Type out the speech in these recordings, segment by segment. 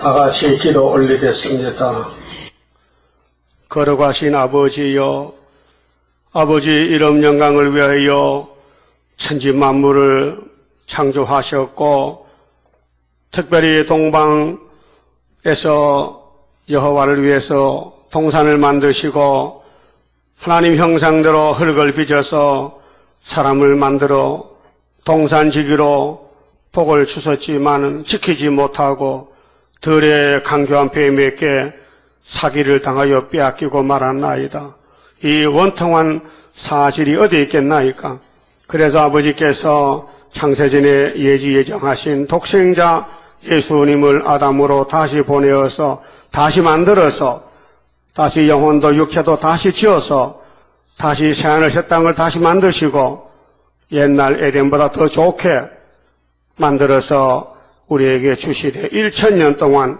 다 같이 기도 올리겠습니다. 거룩하신 아버지여, 아버지 이름 영광을 위하여 천지 만물을 창조하셨고, 특별히 동방에서 여호와를 위해서 동산을 만드시고 하나님 형상대로 흙을 빚어서 사람을 만들어 동산지기로 복을 주셨지만 지키지 못하고 들의 강교한 뱀에게 사기를 당하여 빼앗기고 말았나이다. 이 원통한 사실이 어디 있겠나이까? 그래서 아버지께서 창세전에 예정하신 독생자 예수님을 아담으로 다시 보내어서 다시 만들어서 다시 영혼도 육체도 다시 지어서 다시 새하늘 새 땅을 다시 만드시고 옛날 에덴보다 더 좋게 만들어서 우리에게 주시되 1000년 동안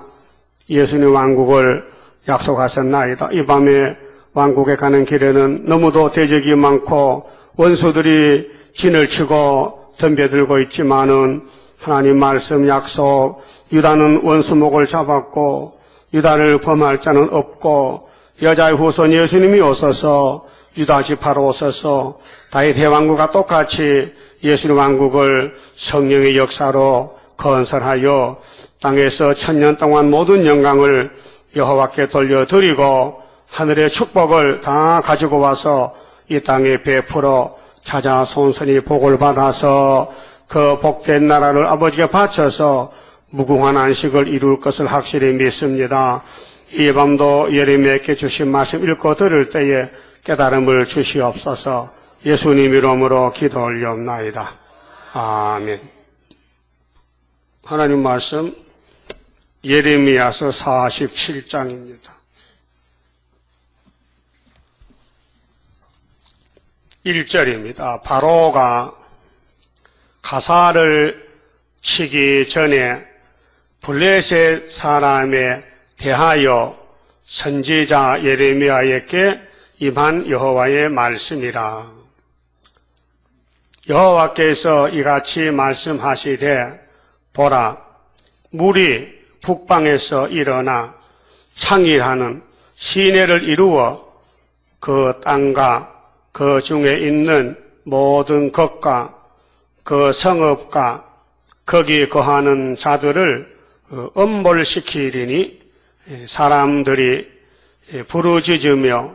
예수님 왕국을 약속하셨나이다. 이 밤에 왕국에 가는 길에는 너무도 대적이 많고 원수들이 진을 치고 덤벼들고 있지만은 하나님 말씀 약속, 유다는 원수목을 잡았고 유다를 범할 자는 없고 여자의 후손 예수님이 오셔서 유다 지파로 오셔서 다윗 왕국과 똑같이 예수님 왕국을 성령의 역사로 건설하여 땅에서 1000년 동안 모든 영광을 여호와께 돌려드리고 하늘의 축복을 다 가지고 와서 이 땅에 베풀어 자자 손손이 복을 받아서 그 복된 나라를 아버지께 바쳐서 무궁한 안식을 이룰 것을 확실히 믿습니다. 이 밤도 예레미야께 주신 말씀 읽고 들을 때에 깨달음을 주시옵소서. 예수님 이름으로 기도 올리옵나이다. 아멘. 하나님 말씀 예레미야서 47장입니다. 1절입니다. 바로가 가사를 치기 전에 블레셋 사람에 대하여 선지자 예레미야에게 임한 여호와의 말씀이라. 여호와께서 이같이 말씀하시되 보라, 물이 북방에서 일어나 창일하는 시내를 이루어 그 땅과 그 중에 있는 모든 것과 그 성읍과 거기 거하는 자들을 엄몰시키리니 사람들이 부르짖으며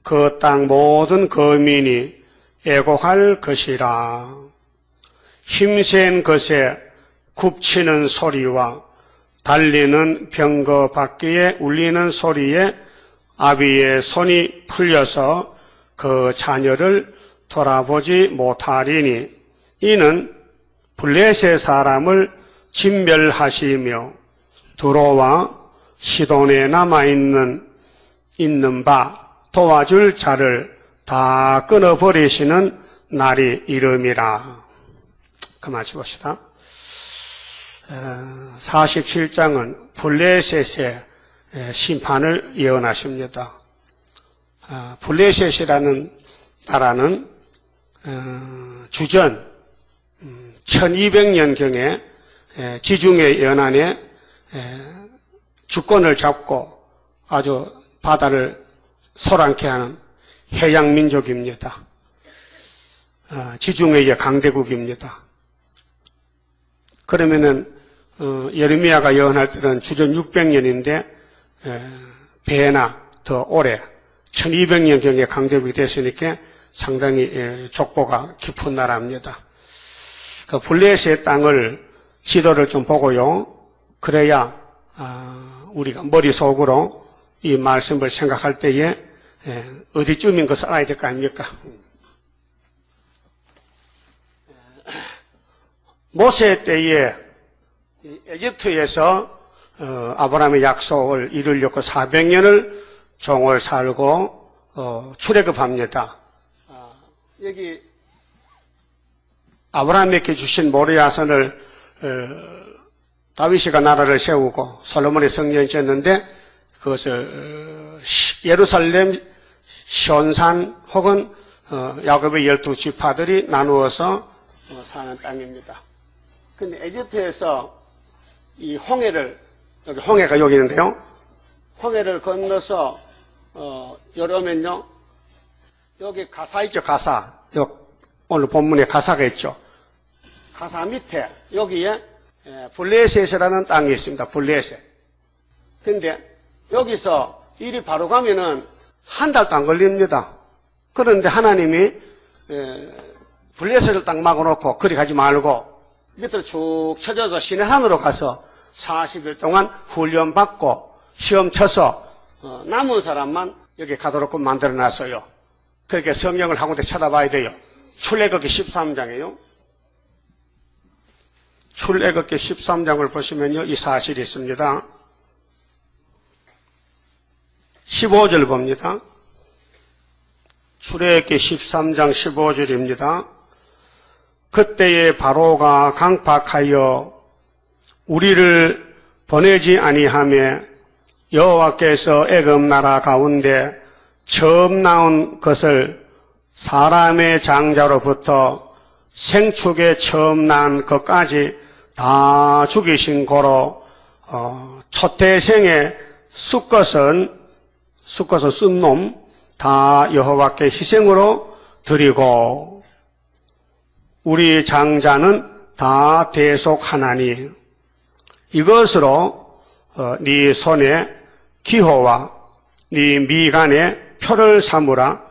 그 땅 모든 거민이 애곡할 것이라. 힘센 것에 굽치는 소리와 달리는 병거 바퀴에 울리는 소리에 아비의 손이 풀려서 그 자녀를 돌아보지 못하리니 이는 블레셋 사람을 진멸하시며 두로와 시돈에 남아있는 바 도와줄 자를 다 끊어버리시는 날이 이름이라. 그만 봅시다. 47장은 블레셋의 심판을 예언하십니다. 블레셋이라는 나라는 주전 1200년경에 지중해 연안에 주권을 잡고 아주 바다를 소란케 하는 해양민족입니다. 지중해의 강대국입니다. 그러면은 예레미야가 예언할 때는 주전 600년인데 배나 더 오래 1200년경에 강대국이 됐으니까 상당히 족보가 깊은 나라입니다. 그 블레셋 땅을 지도를 좀 보고요. 그래야 우리가 머릿속으로 이 말씀을 생각할 때에 어디쯤인 것을 알아야 될 거 아닙니까? 모세 때에 에집트에서 아브라함의 약속을 이루려고 400년을 종을 살고 출애굽합니다. 여기 아브라함에게 주신 모리아산을 다윗이가 나라를 세우고 솔로몬의 성전을 지었는데 그것을 예루살렘 시온산 혹은 야곱의 12지파들이 나누어서 사는 땅입니다. 근데 에집트에서 이 홍해를 여기 홍해가 여기 있는데요. 홍해를 건너서 여름에는요, 여기 가사 있죠, 가사. 오늘 본문에 가사가 있죠. 가사 밑에 여기에 블레셋이라는 땅이 있습니다. 블레셋. 근데 여기서 일이 바로 가면은 한 달도 안 걸립니다. 그런데 하나님이 블레셋을 딱 막아놓고 그리 가지 말고 밑으로 쭉 쳐져서 시내산으로 가서 40일 동안 훈련받고 시험 쳐서 남은 사람만 여기 가도록 만들어놨어요. 그렇게 성경을 한 군데 찾아봐야 돼요. 출애굽기 13장이에요. 출애굽기 13장을 보시면요, 이 사실이 있습니다. 15절 봅니다. 출애굽기 13장 15절입니다. 그때에 바로가 강팍하여 우리를 보내지 아니하며 여호와께서 애굽 나라 가운데 처음 나온 것을 사람의 장자로부터 생축에 처음 난 것까지 다 죽이신 고로 초태생의 수컷은 쓴 놈 다 여호와께 희생으로 드리고 우리 장자는 다 대속하나니 이것으로 네 손에 기호와 네 미간에 표를 삼으라.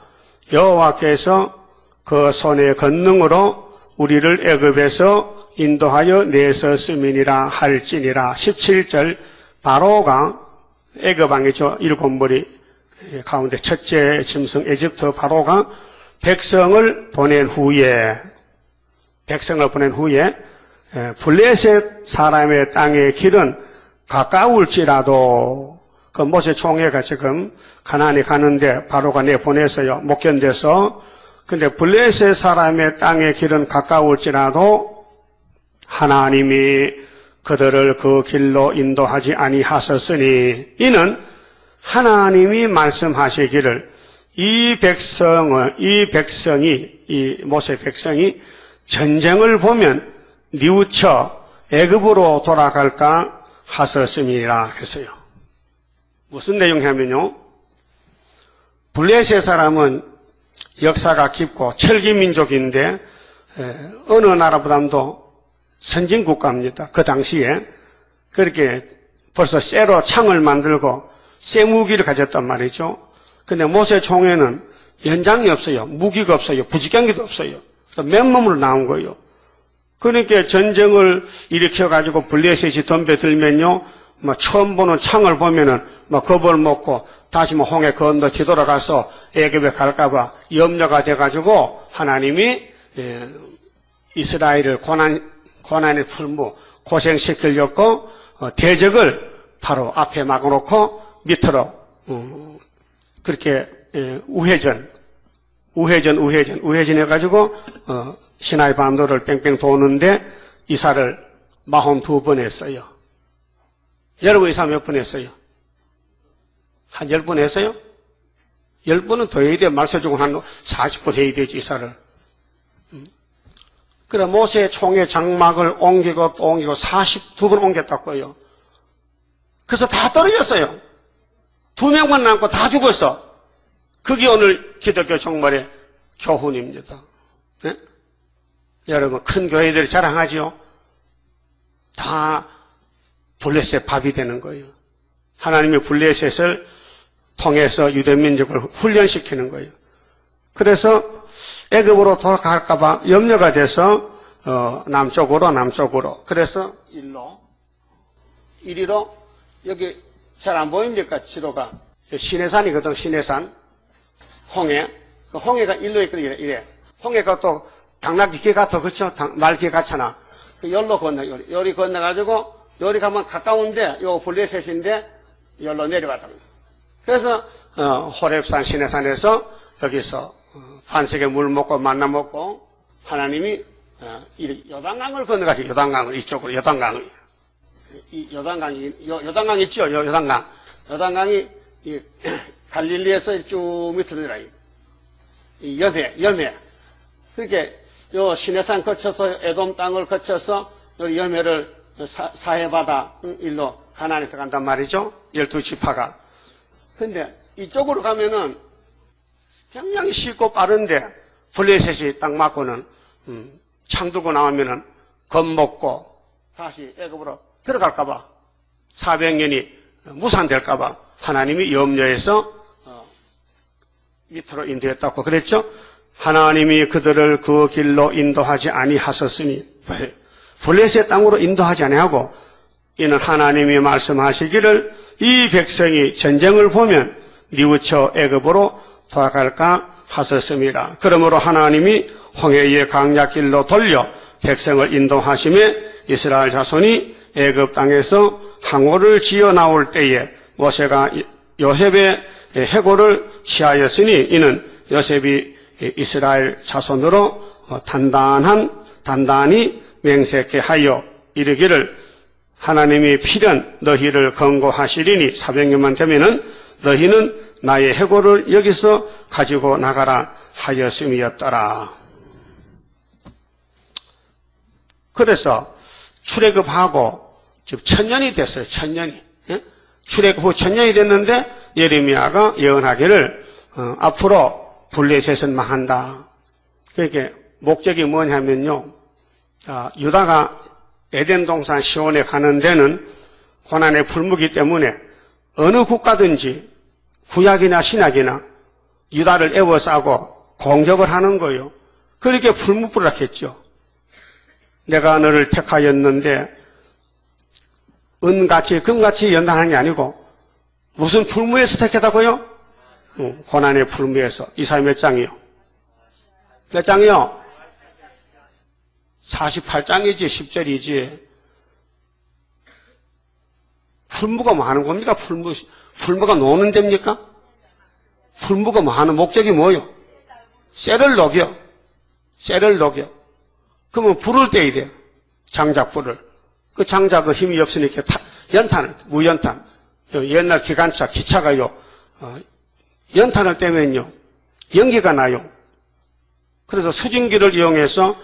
여호와께서 그 손의 권능으로 우리를 애굽에서 인도하여 내셨음이니라 할지니라. 17절 바로가 애굽 왕이죠. 일곱 머리 가운데 첫째 짐승 에집트 바로가 백성을 보낸 후에 블레셋 사람의 땅의 길은 가까울지라도 그 모세 총회가 지금 가나안에 가는데 바로가 내보냈어요. 못 견뎌서. 근데 블레셋 사람의 땅의 길은 가까울지라도 하나님이 그들을 그 길로 인도하지 아니하셨으니 이는 하나님이 말씀하시기를 이 모세 백성이 전쟁을 보면 뉘우쳐 애굽으로 돌아갈까 하셨음이라 했어요. 무슨 내용이냐면요, 블레셋 사람은 역사가 깊고 철기민족인데 어느 나라보다도 선진국가입니다. 그 당시에 그렇게 벌써 쇠로 창을 만들고 쇠무기를 가졌단 말이죠. 근데 모세 총회는 연장이 없어요. 무기가 없어요. 부지경기도 없어요. 맨몸으로 나온 거예요. 그러니까 전쟁을 일으켜가지고 블레셋이 덤벼들면요, 처음 보는 창을 보면은 겁을 먹고 다시 홍해 건너 뒤돌아가서 애굽에 갈까봐 염려가 돼가지고 하나님이 이스라엘을 고난의 풀무 고생시키려고 대적을 바로 앞에 막아놓고 밑으로 그렇게 우회전 해가지고 시나이 반도를 뺑뺑 도는데 이사를 42번 했어요. 여러분 이사 몇 번 했어요? 한 10번 했어요? 10번은 더 해야 돼. 말세주고 한 40번 해야 되지, 이사를. 그래, 모세 총의 장막을 옮기고 또 옮기고 42번 옮겼다고요. 그래서 다 떨어졌어요. 2명만 남고 다 죽었어. 그게 오늘 기독교 종말의 교훈입니다. 네? 여러분, 큰 교회들이 자랑하지요? 다 블레셋 밥이 되는 거예요. 하나님이 블레셋을 통해서 유대민족을 훈련시키는 거예요. 그래서 애굽으로 돌아갈까봐 염려가 돼서 남쪽으로 그래서 이리로 여기 잘 안 보입니까? 지도가 시내산이거든. 시내산 홍해. 그 홍해가 일로 있거든요. 이래. 홍해가 또 당나귀 같아. 그렇죠? 말귀 같잖아. 그 열로 건너 요리 건너가지고 요리 가면 가까운데 요 블레셋인데 열로 내려왔다. 그래서 호렙산 시내산에서 여기서 반석에 물 먹고 만나 먹고 하나님이 요단강을 건너가지. 요단강을 이쪽으로 요단강을 요단강 있죠. 요단강이 갈릴리에서 쭉 밑으로 내려요. 여매. 그렇게 요 시내산 거쳐서 에돔 땅을 거쳐서 여기 여매를 사해바다 일로 가나안에 들어간단 말이죠. 12지파가. 근데 이쪽으로 가면은 굉장히 쉽고 빠른데 블레셋이 딱 맞고는 창 들고 나오면은 겁먹고 다시 애굽으로 들어갈까봐 400년이 무산될까봐 하나님이 염려해서 밑으로 인도했다고 그랬죠. 하나님이 그들을 그 길로 인도하지 아니하셨으니 블레셋 땅으로 인도하지 아니하고 이는 하나님이 말씀하시기를 이 백성이 전쟁을 보면 뉘우쳐 애굽으로 돌아갈까 하셨습니다. 그러므로 하나님이 홍해의 강약길로 돌려 백성을 인도하심에 이스라엘 자손이 애굽 땅에서 항오를 지어 나올 때에 모세가 요셉의 해골을 취하였으니 이는 요셉이 이스라엘 자손으로 단단히 맹세케 하여 이르기를 하나님이 필연 너희를 권고하시리니 400년만 되면은 너희는 나의 해골을 여기서 가지고 나가라 하였음이었더라. 그래서 출애굽하고 지금 1000년이 됐어요. 1000년이. 예? 출애굽 후 1000년이 됐는데 예레미야가 예언하기를 앞으로 블레셋은 망한다. 그게 목적이 뭐냐면요. 유다가 에덴 동산 시온에 가는 데는 고난의 풀무기 때문에 어느 국가든지 구약이나 신약이나 유다를 에워싸고 공격을 하는 거예요. 그렇게 불무불락했죠. 내가 너를 택하였는데 은같이 금같이 연단하는 게 아니고 무슨 풀무에서 택했다고요? 고난의 풀무에서. 이사야 몇 장이요? 몇 장이요? 48장이지 10절이지. 풀무가 뭐 하는 겁니까? 풀무가 노는 데입니까? 풀무가 뭐 하는 목적이 뭐요? 쇠를 녹여. 쇠를 녹여. 그러면 불을 떼야 돼요. 장작불을. 그 장작은 힘이 없으니까 무연탄. 옛날 기관차, 기차가요. 연탄을 떼면요. 연기가 나요. 그래서 수증기를 이용해서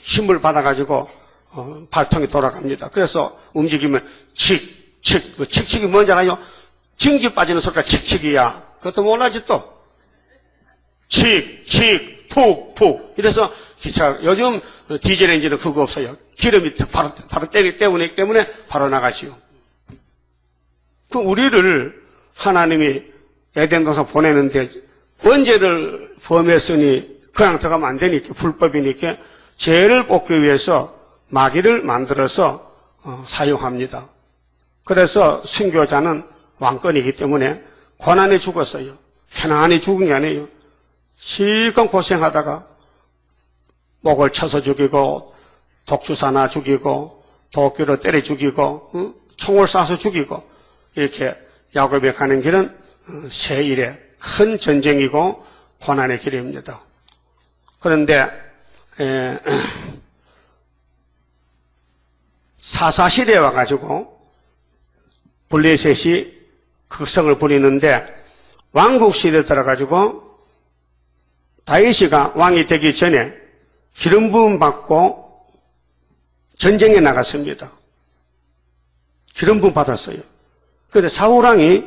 힘을 받아가지고 발통이 돌아갑니다. 그래서 움직이면 칙칙이 뭔지 알아요? 증기 빠지는 소리가 칙칙이야. 그것도 몰라지 또. 칙, 푹. 이래서 기차, 요즘 디젤 엔진은 그거 없어요. 기름이 바로 때우기 때문에 바로 나가지요. 그 우리를 하나님이 에덴 동산 보내는데 언제를 범했으니 그냥 들어가면 안 되니까 불법이니까 죄를 뽑기 위해서 마귀를 만들어서 사용합니다. 그래서 순교자는 왕권이기 때문에 고난에 죽었어요. 편안히 죽은 게 아니에요. 실컷 고생하다가 목을 쳐서 죽이고 독주사나 죽이고 도끼로 때려 죽이고 총을 쏴서 죽이고 이렇게 야곱에 가는 길은 새 일의 큰 전쟁이고 고난의 길입니다. 그런데 사사시대에 와가지고 블레셋이 극성을 부리는데 왕국시대에 들어가지고 다윗이가 왕이 되기 전에 기름 부음 받고 전쟁에 나갔습니다. 기름 부음 받았어요. 그런데 사울왕이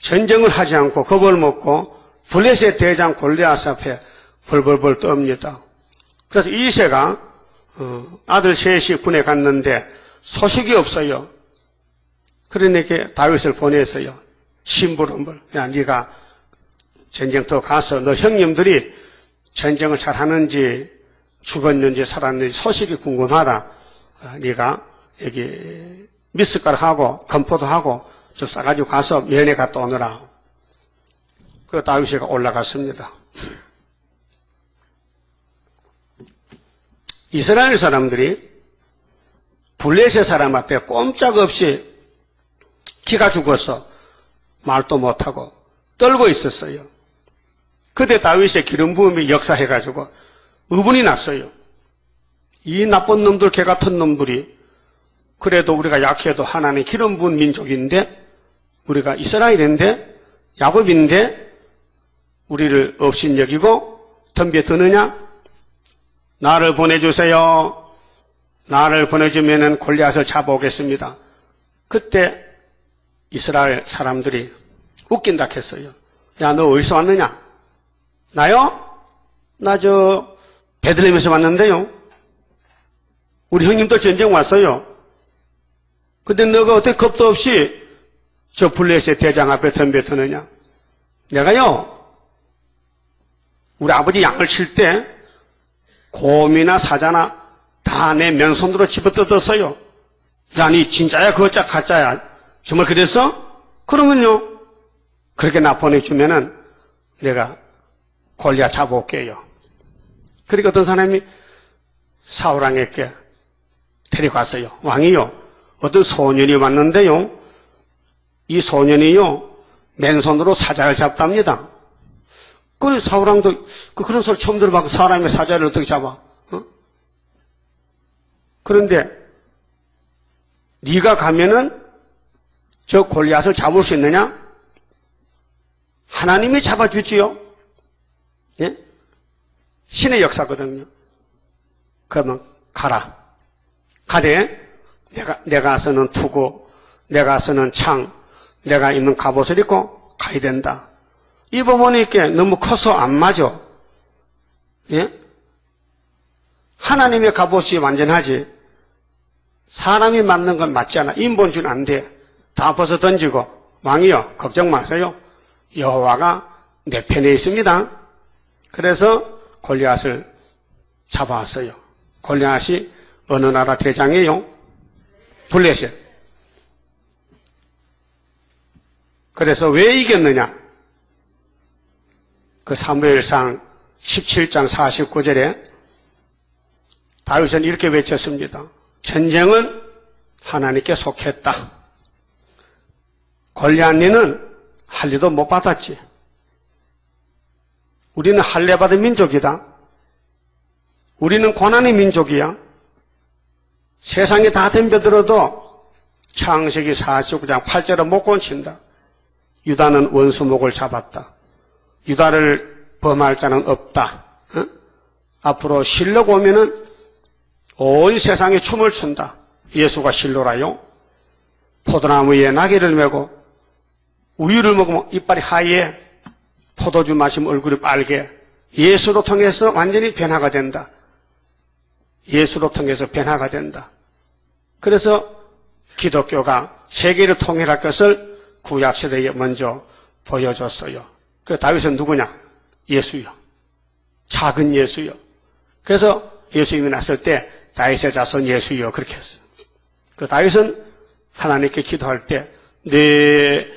전쟁을 하지 않고 겁을 먹고 블레셋 대장 골리앗 앞에 벌벌벌 떱니다. 그래서 이새가 아들 셋이 군에 갔는데 소식이 없어요. 그러니까 다윗을 보냈어요. 심부름을. 야, 네가 전쟁터 가서 너 형님들이 전쟁을 잘하는지 죽었는지 살았는지 소식이 궁금하다. 네가 여기 미숫가루하고 건포도 하고 좀 싸가지고 가서 면회 갔다 오느라. 그래서 다윗이가 올라갔습니다. 이스라엘 사람들이 블레셋 사람 앞에 꼼짝없이 기가 죽어서 말도 못하고 떨고 있었어요. 그때 다윗의 기름 부음이 역사해가지고 의분이 났어요. 이 나쁜 놈들, 개 같은 놈들이 그래도 우리가 약해도 하나님 기름 부은 민족인데 우리가 이스라엘인데 야곱인데 우리를 업신여기고 덤벼드느냐? 나를 보내주세요. 나를 보내주면은 골리앗을 잡아오겠습니다. 그때 이스라엘 사람들이 웃긴다 했어요. 야, 너 어디서 왔느냐? 나요? 나 베들레헴에서 왔는데요. 우리 형님도 전쟁 왔어요. 근데 너가 어떻게 겁도 없이 저 블레셋 대장 앞에 덤벼드느냐? 내가요, 우리 아버지 양을 칠 때 곰이나 사자나 다 내 맨손으로 집어뜯었어요. 야, 니 진짜야? 그거짜 가짜야? 정말 그랬어? 그러면요, 그렇게 나 보내주면은 내가 골리앗 잡아올게요. 그러니까 어떤 사람이 사울왕에게 데려갔어요. 왕이요, 어떤 소년이 왔는데요, 이 소년이요, 맨손으로 사자를 잡답니다. 그 사울왕도 그런 소리 처음 들어봤고, 사람의 사자를 어떻게 잡아? 어? 그런데 네가 가면은 저 골리앗을 잡을 수 있느냐? 하나님이 잡아주지요. 예? 신의 역사거든요. 그러면 가라. 가되 내가 쓰는 투구, 내가 쓰는 창, 내가 입는 갑옷을 입고 가야 된다. 입어보니까 너무 커서 안 맞아. 예? 하나님의 갑옷이 완전하지. 사람이 맞는 건 맞지 않아. 인본주의는 안 돼. 다 벗어 던지고, 왕이요, 걱정 마세요. 여호와가 내 편에 있습니다. 그래서 골리앗을 잡아왔어요. 골리앗이 어느 나라 대장이에요? 블레셋. 그래서 왜 이겼느냐? 그 사무엘상 17장 49절에 다윗은 이렇게 외쳤습니다. 전쟁은 하나님께 속했다. 골리앗니는 할례도 못 받았지. 우리는 할례 받은 민족이다. 우리는 고난의 민족이야. 세상에 다 덤벼들어도 창세기 49장 8절을 못 고친다. 유다는 원수목을 잡았다. 유다를 범할 자는 없다. 어? 앞으로 실로가 오면은 온 세상에 춤을 춘다. 예수가 실로라요. 포도나무 위에 나귀를 메고 우유를 먹으면 이빨이 하얘, 포도주 마시면 얼굴이 빨개. 예수로 통해서 완전히 변화가 된다. 예수로 통해서 변화가 된다. 그래서 기독교가 세계를 통일할 것을 구약시대에 먼저 보여줬어요. 그 다윗은 누구냐? 예수요. 작은 예수요. 그래서 예수님이 났을 때 다윗의 자손 예수요 그렇게 했어요. 그 다윗은 하나님께 기도할 때 네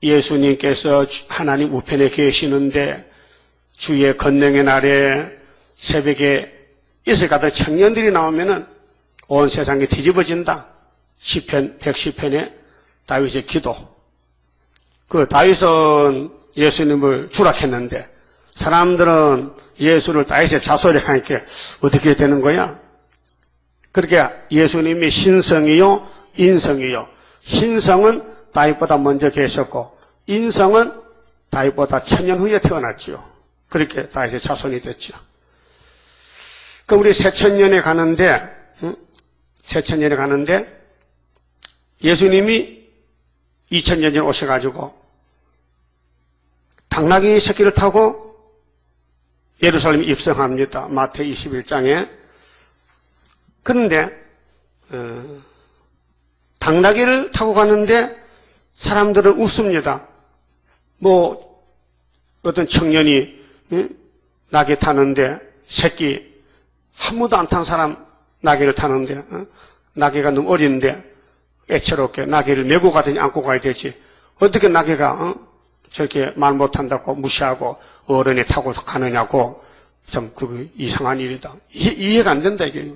예수님께서 하나님 우편에 계시는데 주의 권능의 날에 새벽에 이슬 같은 청년들이 나오면은 온 세상이 뒤집어진다. 시편 110편에 다윗의 기도. 그 다윗은 예수님을 추락했는데 사람들은 예수를 다윗의 자손이라고 하니까 어떻게 되는 거야? 그렇게 예수님이 신성이요, 인성이요. 신성은 다윗보다 먼저 계셨고 인성은 다윗보다 1000년 후에 태어났지요. 그렇게 다윗의 자손이 됐죠. 그럼 우리 새천년에 가는데, 새천년에 가는데 예수님이 2000년 전에 오셔가지고 당나귀 새끼를 타고 예루살렘에 입성합니다. 마태 21장에. 그런데 당나귀를 타고 가는데 사람들은 웃습니다. 뭐 어떤 청년이 나귀 타는데 새끼 한 번도 안 탄 사람 나귀를 타는데 나귀가 너무 어린데 애처롭게 나귀를 메고 가더니 안고 가야 되지. 어떻게 나귀가 저렇게 말 못한다고 무시하고 어른이 타고 가느냐고. 참 그거 이상한 일이다. 이해가 안 된다 이게.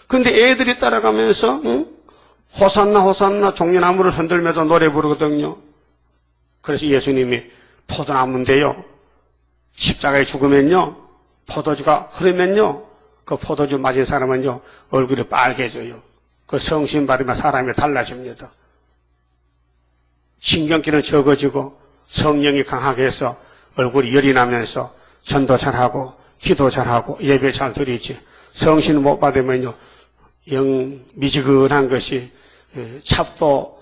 근데 애들이 따라가면서 호산나 호산나 종려나무를 흔들면서 노래 부르거든요. 그래서 예수님이 포도나무인데요, 십자가에 죽으면요 포도주가 흐르면요 그 포도주 맞은 사람은요 얼굴이 빨개져요. 그 성신 받으면 사람이 달라집니다. 신경기는 적어지고 성령이 강하게 해서 얼굴이 열이 나면서 전도 잘하고 기도 잘하고 예배 잘 드리지. 성신 못 받으면요 영 미지근한 것이 찹도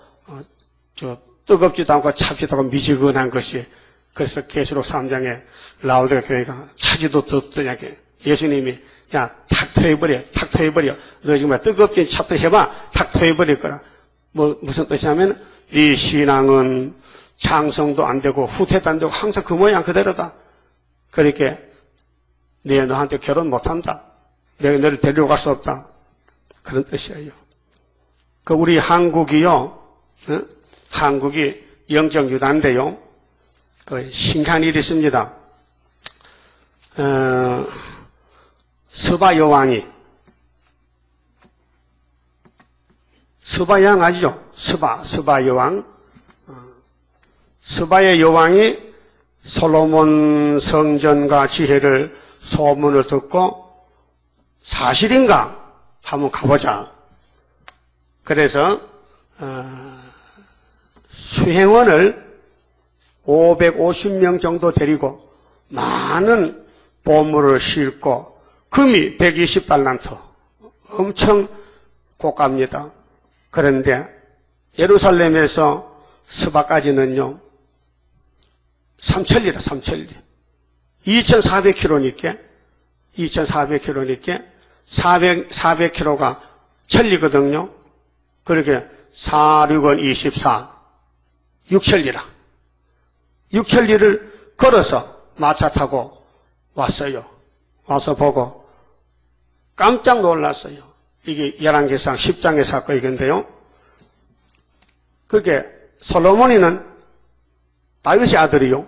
뜨겁지도 않고 찹지도 않고 미지근한 것이 그래서 계시록 3장에 라오디가 교회가 차지도 덥더냐게 예수님이 야 탁 터해버려 너 지금 뜨겁긴 찹도 해봐 탁 터해버릴 거라 무슨 뜻이냐면 이 신앙은 장성도 안 되고 후퇴도 안 되고 항상 그 모양 그대로다. 그렇게 내 너한테 결혼 못한다. 내가 너를 데리러 갈 수 없다. 그런 뜻이에요. 그 우리 한국이요. 한국이 영적 유다인데요. 그 신기한 일이 있습니다. 서바 여왕이 서바 여왕 아시죠? 서바 여왕. 서바의 여왕이 솔로몬 성전과 지혜를 소문을 듣고 사실인가 한번 가보자. 그래서 수행원을 550명 정도 데리고 많은 보물을 싣고 금이 120달란트 엄청 고가입니다. 그런데 예루살렘에서 스바까지는요 3천리라 3천리 2400km니까 400km가 천리거든요. 그렇게 4, 6은 24 6천리라 6천리를 걸어서 마차 타고 왔어요. 와서 보고 깜짝 놀랐어요. 이게 열왕기상 10장의 사건이건데요. 그게 솔로몬이는 다윗의 아들이요.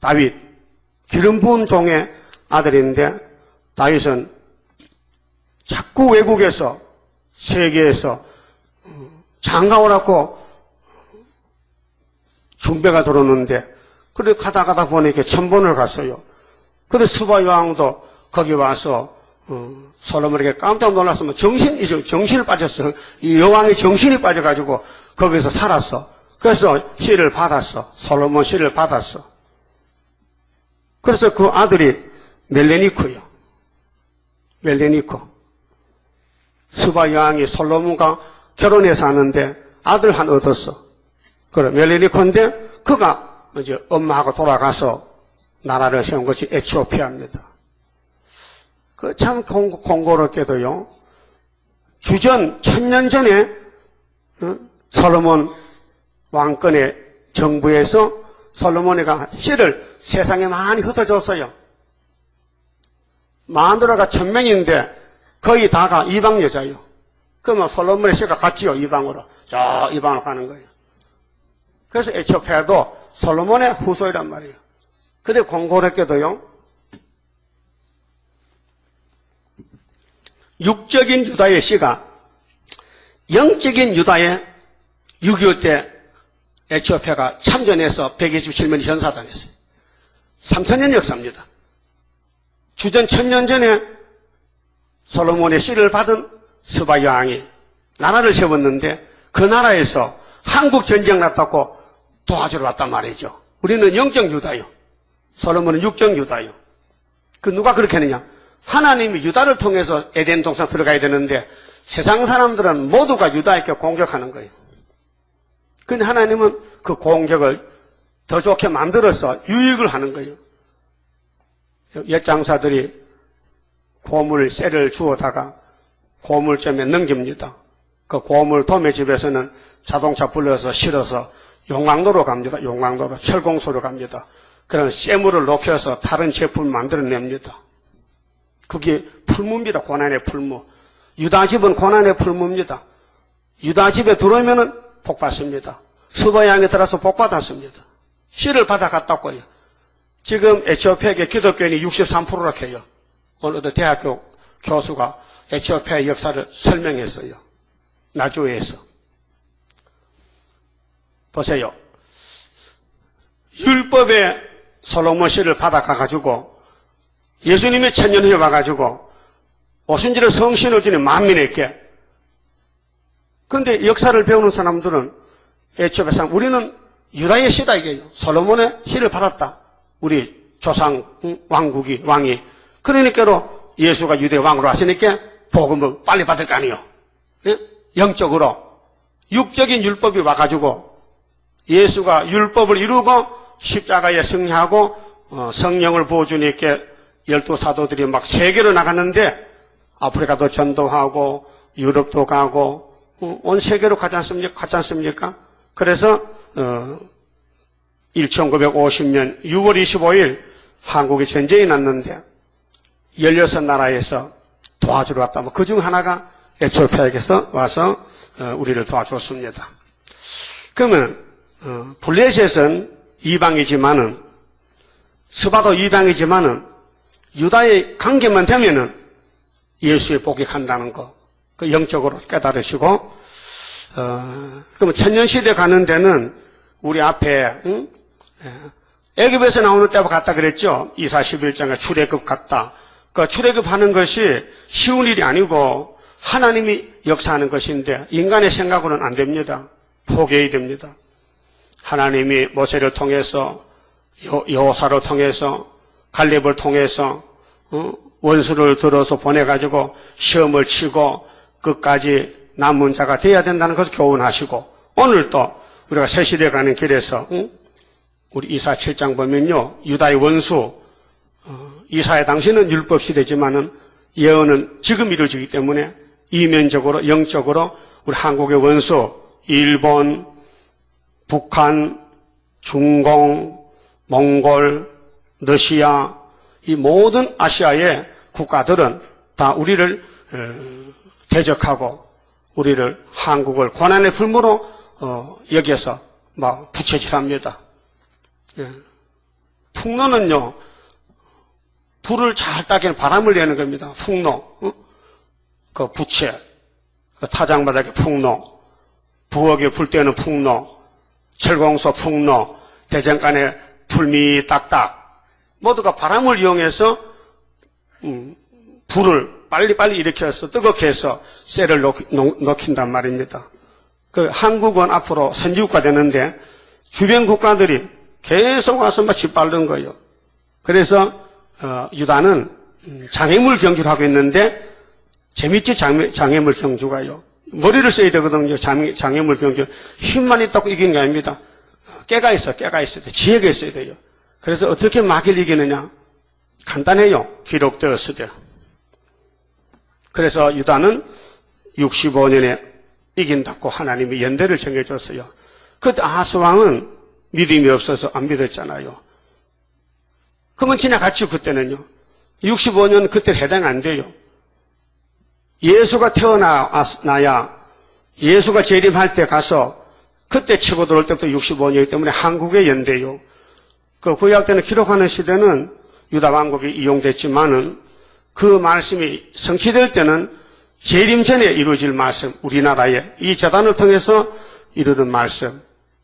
다윗 기름 부은 종의 아들인데 다윗은 자꾸 외국에서 세계에서 장가 오라고 중배가 들어오는데 그래 가다 보니까 천번을 갔어요. 그래 스바 여왕도 거기 와서 솔로몬에게 깜짝 놀랐으면 정신이 빠졌어. 이 여왕이 정신이 빠져가지고 거기서 살았어. 그래서 씨를 받았어. 솔로몬 씨를 받았어. 그래서 그 아들이 멜레니코요. 멜레니코. 스바 여왕이 솔로몬과 결혼해서 하는데 아들 한 얻었어. 그래 멜레니코인데 그가 이제 엄마하고 돌아가서 나라를 세운 것이 에티오피아입니다. 그 참 공고롭게도요. 주전 1000년 전에 솔로몬 왕권의 정부에서 솔로몬이가 씨를 세상에 많이 흩어줬어요. 마누라가 1000명인데 거의 다가 이방 여자예요. 그러면 솔로몬의 씨가 갔지요. 이방으로. 저 이방으로 가는 거예요. 그래서 에티오피아도 솔로몬의 후손이란 말이에요. 근데 공고롭게도요. 육적인 유다의 씨가 영적인 유다의 6.25 때 에티오피아가 참전해서 127명이 전사당했어요. 3000년 역사입니다. 주전 1000년 전에 솔로몬의 씨를 받은 스바 여왕이 나라를 세웠는데 그 나라에서 한국 전쟁 났다고 도와주러 왔단 말이죠. 우리는 영적 유다요. 솔로몬은 육적 유다요. 그 누가 그렇게 했느냐? 하나님이 유다를 통해서 에덴 동산 들어가야 되는데 세상 사람들은 모두가 유다에게 공격하는 거예요. 근데 하나님은 그 공격을 더 좋게 만들어서 유익을 하는 거예요. 엿장사들이 고물 쇠를 주워다가 고물점에 넘깁니다. 그 고물 도매집에서는 자동차 불러서 실어서 용광로로 갑니다. 용광로로 철공소로 갑니다. 그런 쇠물을 녹여서 다른 제품을 만들어냅니다. 그게 풀무입니다. 고난의 풀무. 유다집은 고난의 풀무입니다. 유다집에 들어오면은 복 받습니다. 스바양에 들어서 복 받았습니다. 씨를 받아갔다고요. 지금 에티오피아의 기독교인이 63%라 해요. 어느 대학교 교수가 에티오피아의 역사를 설명했어요. 나주에서. 보세요. 율법의 솔로몬 씨를 받아가가지고 예수님이 천년 후에 와가지고 오순절에 성신을 주는 만민에게. 그런데 역사를 배우는 사람들은 에티오피아 사람, 우리는 유다의 씨다 이게요. 솔로몬의 씨를 받았다. 우리 조상 왕이. 그러니까로 예수가 유대 왕으로 하시니까 복음을 빨리 받을 거 아니에요. 예? 영적으로. 육적인 율법이 와가지고 예수가 율법을 이루고 십자가에 승리하고 성령을 부어주니까 12사도들이 막 세계로 나갔는데 아프리카도 전도하고 유럽도 가고 온 세계로 가지 않습니까? 그래서 1950년 6월 25일 한국에 전쟁이 났는데 16나라에서 도와주러 왔다. 그중 하나가 에티오피아에서 와서 우리를 도와줬습니다. 그러면 블레셋은 이방이지만은 스바도 이방이지만은 유다의 관계만 되면은 예수의 복이 간다는 거, 그 영적으로 깨달으시고, 그러면 천년시대 가는 데는 우리 앞에, 애굽에서 나오는 때와 같다 그랬죠? 이사 11장에 출애굽 같다. 그 출애굽하는 것이 쉬운 일이 아니고 하나님이 역사하는 것인데 인간의 생각으로는 안 됩니다. 포기해야 됩니다. 하나님이 모세를 통해서 여호사를 통해서 갈렙을 통해서 원수를 들어서 보내가지고 시험을 치고 끝까지 남은 자가 되어야 된다는 것을 교훈하시고 오늘 또 우리가 새 시대 가는 길에서 우리 이사 7장 보면요 유다의 원수 이사의 당시는 율법 시대지만은 예언은 지금 이루어지기 때문에 이면적으로 영적으로 우리 한국의 원수 일본, 북한, 중공, 몽골, 러시아 이 모든 아시아의 국가들은 다 우리를 대적하고 우리를 한국을 고난의 풀무로 여기에서 막 부채질합니다. 예. 풍로는요 불을 잘 따기는 바람을 내는 겁니다. 풍로, 그 부채, 그 타장바닥의 풍로, 부엌에 불 때는 풍로, 철공소 풍로, 대장간에 불미 딱딱 모두가 바람을 이용해서 불을 빨리빨리 일으켜서 뜨겁게 해서 쇠를 녹인단 말입니다. 그 한국은 앞으로 선진국가 되는데 주변 국가들이 계속 와서 막 짓밟는 거예요. 그래서 유다는 장애물 경주를 하고 있는데 재밌지 장애물 경주가요. 머리를 써야 되거든요. 장애물 경주. 힘만 있다고 이기는 게 아닙니다. 깨가 있어야 돼. 지혜가 있어야 돼요. 그래서 어떻게 마귀를 이기느냐? 간단해요. 기록되었으되. 그래서 유다는 65년에 이긴다고 하나님이 연대를 정해줬어요. 그때 아하스왕은 믿음이 없어서 안 믿었잖아요. 그러면 지나갔죠, 그때는요. 65년 그때 해당 안 돼요. 예수가 태어나야 예수가 재림할 때 가서 그때 치고 들어올 때부터 65년이기 때문에 한국에 연대요. 그 구약 때는 기록하는 시대는 유다 왕국이 이용됐지만은 그 말씀이 성취될 때는 재림 전에 이루어질 말씀, 우리나라에 이 재단을 통해서 이루는 말씀.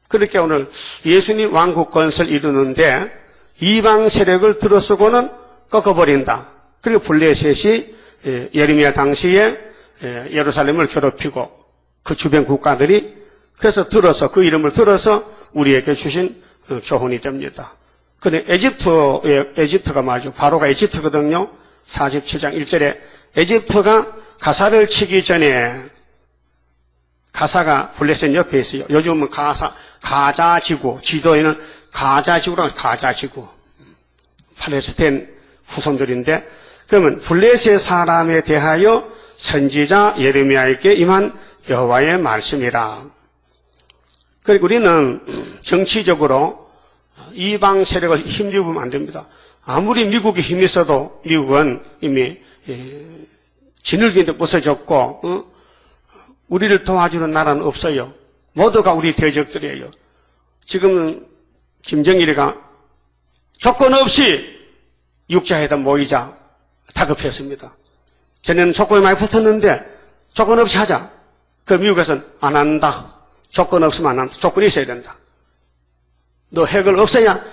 그렇게 오늘 예수님 왕국 건설 이루는데 이방 세력을 들어서고는 꺾어버린다. 그리고 블레셋이 예레미야 당시에 예루살렘을 괴롭히고 그 주변 국가들이 그래서 그 이름을 들어서 우리에게 주신 교훈이 됩니다. 근데 에집트가 맞죠. 바로가 에집트거든요. 47장 1절에 에집트가 가사를 치기 전에 가사가 블레셋 옆에 있어요. 요즘은 가자지구, 지도에는 가자지구라고 가자지구. 팔레스타인 후손들인데 그러면 블레셋 사람에 대하여 선지자 예레미야에게 임한 여호와의 말씀이라. 그리고 우리는 정치적으로 이방 세력을 힘입으면 안 됩니다. 아무리 미국이 힘이 있어도 미국은 이미 진흙인데 부서졌고 우리를 도와주는 나라는 없어요. 모두가 우리 대적들이에요. 지금 김정일이가 조건 없이 육자회담 모이자 다급했습니다. 전에는 조건이 많이 붙었는데 조건 없이 하자. 그 미국에서는 안 한다. 조건 없으면 안 한다. 조건이 있어야 된다. 너 핵을 없애냐?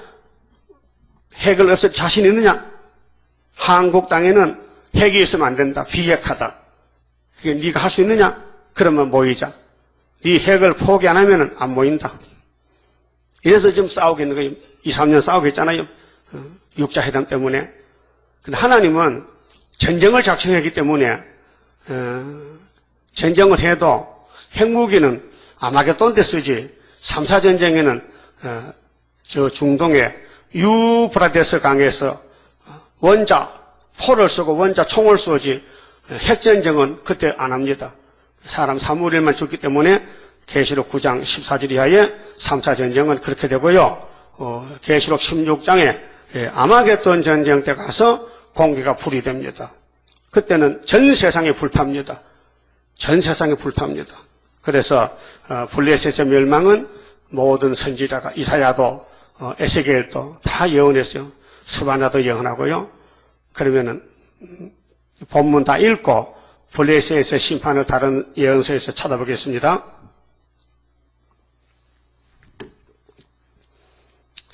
핵을 없앨 자신 있느냐? 한국 땅에는 핵이 있으면 안 된다. 비핵하다. 그게 네가 할 수 있느냐? 그러면 모이자. 네 핵을 포기 안 하면 안 모인다. 이래서 지금 싸우고 있는 거예요. 2, 3년 싸우고 있잖아요. 육자회담 때문에. 근데 하나님은 전쟁을 작정했기 때문에 전쟁을 해도 핵무기는 아마겟돈 때 쓰지 3차 전쟁에는 저 중동의 유브라데스 강에서 원자 포를 쓰고 원자 총을 쏘지 핵전쟁은 그때 안 합니다. 사람 3분의 1만 죽기 때문에 계시록 9장 14절 이하에 3차 전쟁은 그렇게 되고요. 계시록 16장에 아마겟돈 전쟁 때 가서 공기가 불이 됩니다. 그때는 전 세상에 불탑니다. 전 세상에 불탑니다. 그래서 블레셋의 멸망은 모든 선지자가 이사야도 에스겔도 다 예언했어요. 스바냐도 예언하고요. 그러면은 본문 다 읽고 블레셋의 심판을 다른 예언서에서 찾아보겠습니다.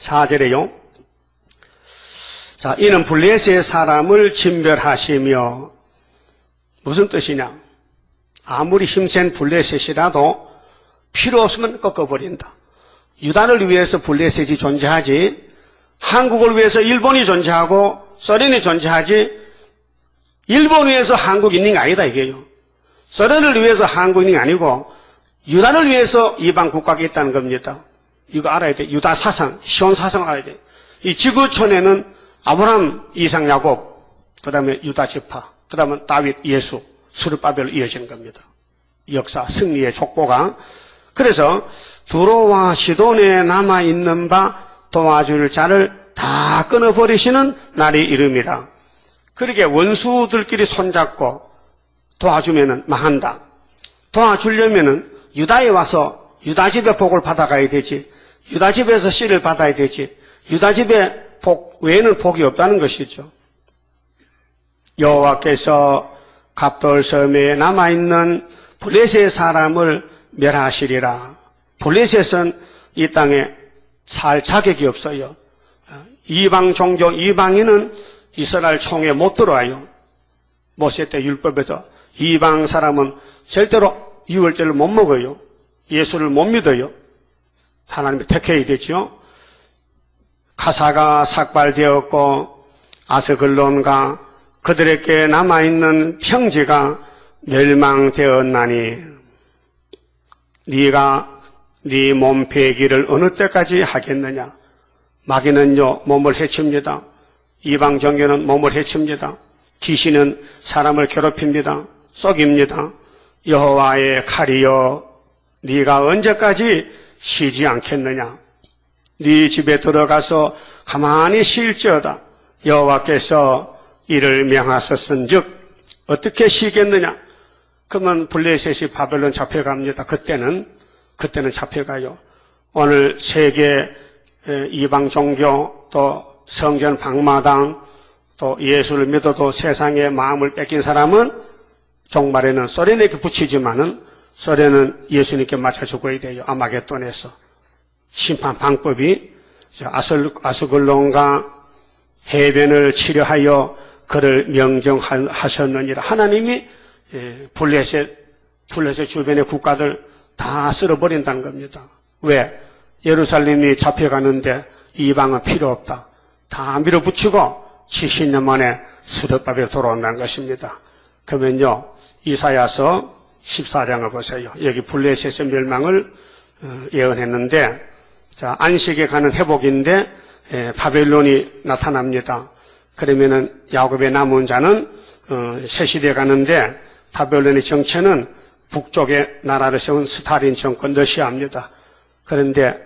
4절에요. 자, 이는 블레셋의 사람을 진멸하시며 무슨 뜻이냐? 아무리 힘센 블레셋이라도 필요 없으면 꺾어버린다. 유다를 위해서 블레셋이 존재하지 한국을 위해서 일본이 존재하고 소련이 존재하지 일본 위해서 한국 있는 게 아니다 이게요. 소련을 위해서 한국 있는 게 아니고 유다를 위해서 이방 국가가 있다는 겁니다. 이거 알아야 돼. 유다 사상, 시온 사상을 알아야 돼. 이 지구촌에는 아브라함, 이삭, 야곱, 그 다음에 유다 지파, 그 다음에 다윗, 예수, 스룹바벨로 이어지는 겁니다. 역사, 승리의 족보가. 그래서 두로와 시돈에 남아있는 바 도와줄 자를 다 끊어버리시는 날이 이름이라. 그러게 원수들끼리 손잡고 도와주면은 망한다. 도와주려면은 유다에 와서 유다 집의 복을 받아가야 되지. 유다 집에서 씨를 받아야 되지. 유다 집의 복 외에는 복이 없다는 것이죠. 여호와께서 갑돌섬에 남아있는 블레셋 사람을 멸하시리라. 블레셋은 이 땅에 살 자격이 없어요. 이방 종교, 이방인은 이스라엘 총회에 못 들어와요. 모세 때 율법에서 이방 사람은 절대로 유월절을 못 먹어요. 예수를 못 믿어요. 하나님이 택해야 되죠. 가사가 삭발되었고 아스글론과 그들에게 남아있는 평지가 멸망되었나니 네가 네 몸 배기를 어느 때까지 하겠느냐. 마귀는요 몸을 해칩니다. 이방 종교는 몸을 해칩니다. 귀신은 사람을 괴롭힙니다. 속입니다. 여호와의 칼이여 네가 언제까지 쉬지 않겠느냐. 네 집에 들어가서 가만히 쉴지어다. 여호와께서 이를 명하셨은즉 어떻게 쉬겠느냐. 그러면 블레셋이 바벨론 잡혀갑니다. 그때는 잡혀가요. 오늘 세계 이방 종교 또 성전 방마당 또 예수를 믿어도 세상의 마음을 뺏긴 사람은 종말에는 소련에게 붙이지만은 소련은 예수님께 맞춰 죽어야 돼요. 아마겟돈에서. 심판 방법이 아스글론과 해변을 치료하여 그를 명정하셨느니라. 하나님이 블레셋 주변의 국가들 다 쓸어버린다는 겁니다. 왜? 예루살렘이 잡혀가는데 이방은 필요 없다. 다 밀어붙이고 70년 만에 스룹바벨 돌아온다는 것입니다. 그러면요 이사야서 14장을 보세요. 여기 블레셋의 멸망을 예언했는데 자 안식에 가는 회복인데 바벨론이 나타납니다. 그러면은 야곱의 남은 자는 새 시대에 가는데 바벨론의 정체는 북쪽에 나라를 세운 스탈린 정권 러시아입니다. 그런데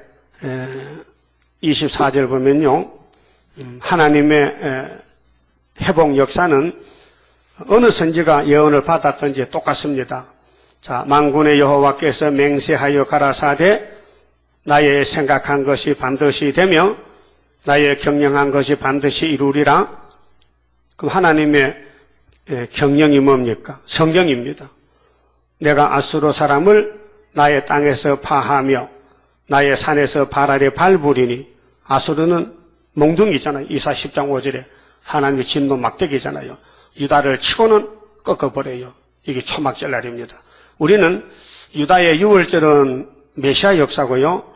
24절 보면요 하나님의 회복 역사는 어느 선지가 예언을 받았든지 똑같습니다. 자, 만군의 여호와께서 맹세하여 가라사대 나의 생각한 것이 반드시 되며 나의 경영한 것이 반드시 이루리라. 그럼 하나님의 경영이 뭡니까? 성경입니다. 내가 아수르 사람을 나의 땅에서 파하며 나의 산에서 발 아래 밟으리니. 아수르는 몽둥이잖아요. 이사 10장 5절에 하나님의 진노 막대기잖아요. 유다를 치고는 꺾어버려요. 이게 초막절날입니다. 우리는 유다의 유월절은 메시아 역사고요.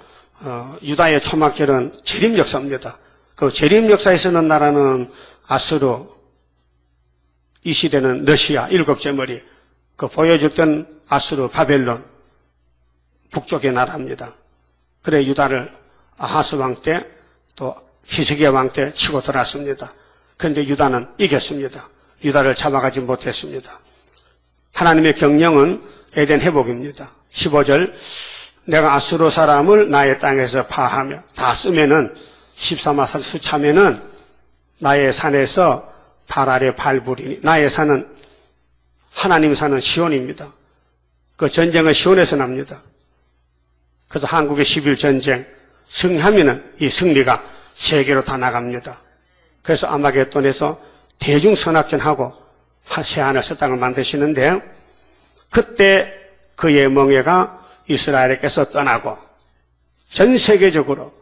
유다의 초막절은 재림 역사입니다. 그 재림 역사에 서는 나라는 아수르, 이 시대는 러시아, 일곱째 머리, 그 보여줬던 아수르 바벨론 북쪽의 나라입니다. 그래 유다를 아하스 왕 때 또 히스기야 왕 때 치고 들어왔습니다. 그런데 유다는 이겼습니다. 유다를 잡아가지 못했습니다. 하나님의 경영은 에덴 회복입니다. 15절 내가 아수르 사람을 나의 땅에서 파하며 다 쓰면은 13화 수차면은 나의 산에서 발 아래 발부리니 나의 산은 하나님 사는 시온입니다. 그 전쟁은 시온에서 납니다. 그래서 한국의 11 전쟁 승리하면은 이 승리가 세계로 다 나갑니다. 그래서 아마겟돈에서 대중선악전하고 새하늘 새 땅을 만드시는데 그때 그의 멍에가 이스라엘에게서 떠나고 전 세계적으로